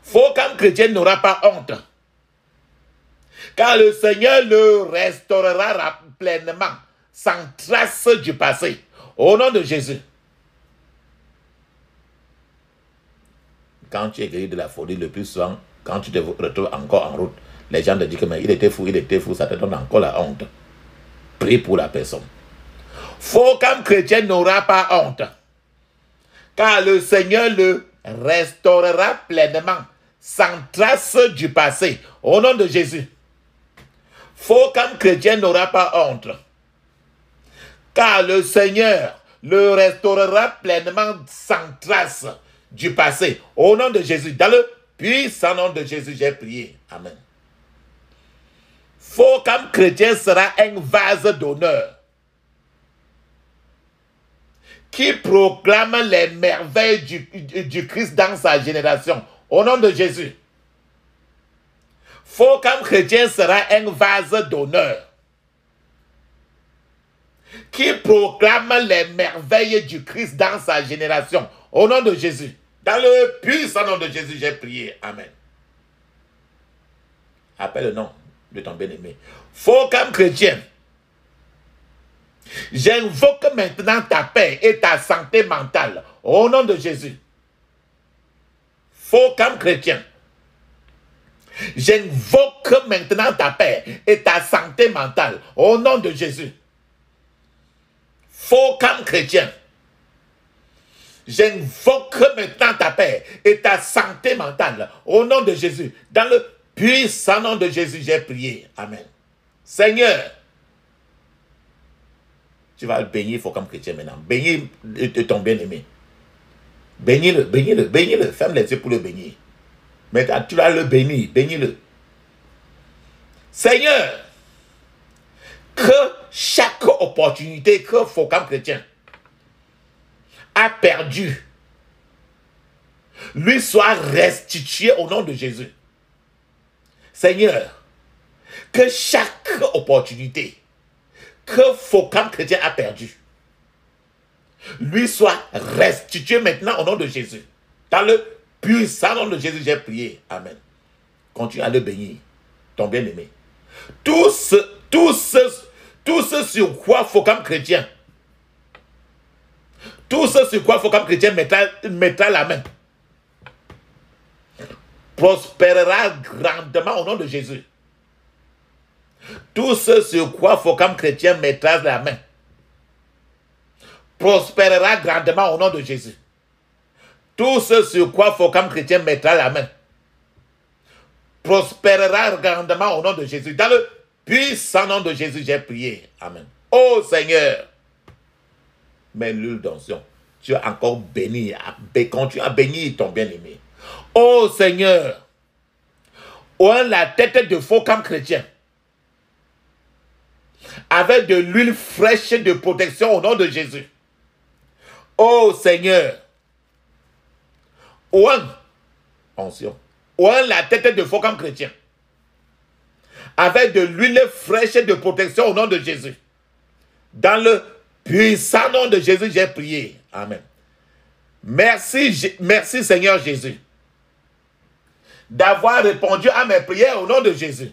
Faux comme chrétien n'aura pas honte. Car le Seigneur le restaurera pleinement, sans trace du passé. Au nom de Jésus. Quand tu es guéri de la folie, le plus souvent, quand tu te retrouves encore en route, les gens te disent que mais il était fou, ça te donne encore la honte. Prie pour la personne. Faux comme chrétien n'aura pas honte. Car le Seigneur le restaurera pleinement, sans trace du passé. Au nom de Jésus. Faux comme chrétien n'aura pas honte. Car le Seigneur le restaurera pleinement, sans trace du passé. Au nom de Jésus. Dans le puissant nom de Jésus, j'ai prié. Amen. Faux comme chrétien sera un vase d'honneur qui proclame les merveilles du Christ dans sa génération. Au nom de Jésus. Faux comme chrétien sera un vase d'honneur qui proclame les merveilles du Christ dans sa génération. Au nom de Jésus. Dans le puissant nom de Jésus, j'ai prié. Amen. Appelle le nom de ton bien-aimé. Faux comme chrétien. J'invoque maintenant ta paix et ta santé mentale. Au nom de Jésus. Faux comme chrétien. J'invoque maintenant ta paix et ta santé mentale. Au nom de Jésus. Faux comme chrétien. J'invoque maintenant ta paix et ta santé mentale. Au nom de Jésus. Dans le puissant nom de Jésus, j'ai prié. Amen. Seigneur, tu vas le bénir, faut comme chrétien maintenant. Bénis ton bien-aimé. Bénis-le, bénis-le, bénis-le. Ferme les yeux pour le bénir. Maintenant, tu vas le bénir, bénis-le. Seigneur, que chaque opportunité que Focam chrétien a perdu lui soit restituée au nom de Jésus. Seigneur, que chaque opportunité que Focam chrétien a perdu lui soit restituée maintenant au nom de Jésus. Dans le puissant nom de Jésus, j'ai prié. Amen. Continue à le bénir, ton bien-aimé. Tout ce sur quoi Focam chrétien, tout ce sur quoi Focam chrétien mettra la main, prospérera grandement au nom de Jésus. Tout ce sur quoi Focam chrétien mettra la main, prospérera grandement au nom de Jésus. Tout ce sur quoi Focam chrétien mettra la main, prospérera grandement au nom de Jésus. Dans le puissant nom de Jésus, j'ai prié. Amen. Oh Seigneur, mets l'huile d'onction. Tu as encore béni, continue à bénir ton bien-aimé. Oh Seigneur, oint la tête de Focam chrétien avec de l'huile fraîche de protection au nom de Jésus. Oh Seigneur, oint la tête de Focam chrétien avec de l'huile fraîche de protection au nom de Jésus. Dans le puissant nom de Jésus, j'ai prié. Amen. Merci, merci Seigneur Jésus d'avoir répondu à mes prières au nom de Jésus.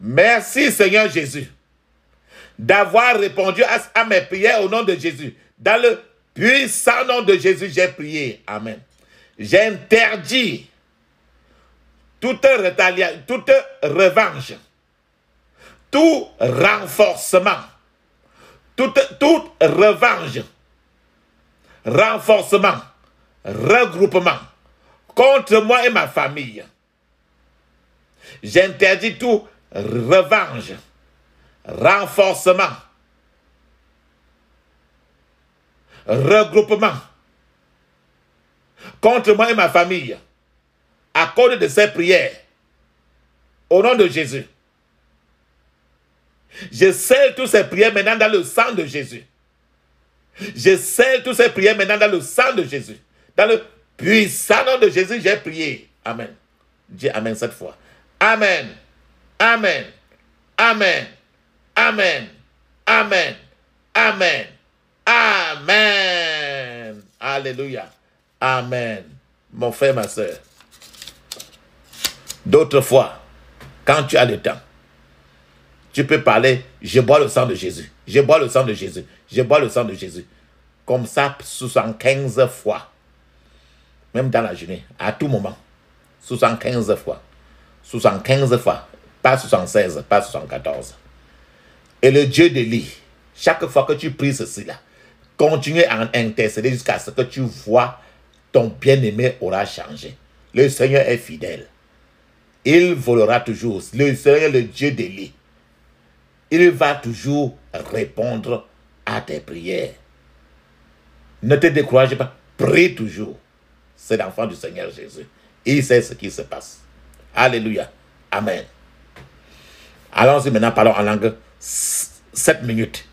Merci Seigneur Jésus d'avoir répondu à mes prières au nom de Jésus. Dans le puissant nom de Jésus, j'ai prié. Amen. J'interdis toute revanche, tout renforcement, toute revanche, renforcement, regroupement contre moi et ma famille. J'interdis tout revanche, renforcement, regroupement, contre moi et ma famille, à cause de ces prières, au nom de Jésus. Je scelle toutes ces prières maintenant dans le sang de Jésus. Je scelle toutes ces prières maintenant dans le sang de Jésus. Dans le puissant nom de Jésus, j'ai prié. Amen. Dis Amen cette fois. Amen. Amen. Amen. Amen. Amen. Amen. Amen. Alléluia. Amen. Mon frère, ma soeur. D'autres fois, quand tu as le temps, tu peux parler, je bois le sang de Jésus. Je bois le sang de Jésus. Je bois le sang de Jésus. Comme ça, 75 fois. Même dans la journée, à tout moment. 75 fois. 75 fois. Pas 76, pas 74. Et le Dieu d'Élie, chaque fois que tu pries ceci-là, continue à intercéder jusqu'à ce que tu vois ton bien-aimé aura changé. Le Seigneur est fidèle. Il volera toujours. Le Seigneur, le Dieu d'Élie, il va toujours répondre à tes prières. Ne te décourage pas. Prie toujours. C'est l'enfant du Seigneur Jésus. Il sait ce qui se passe. Alléluia. Amen. Allons-y maintenant, parlons en langue 7 minutes.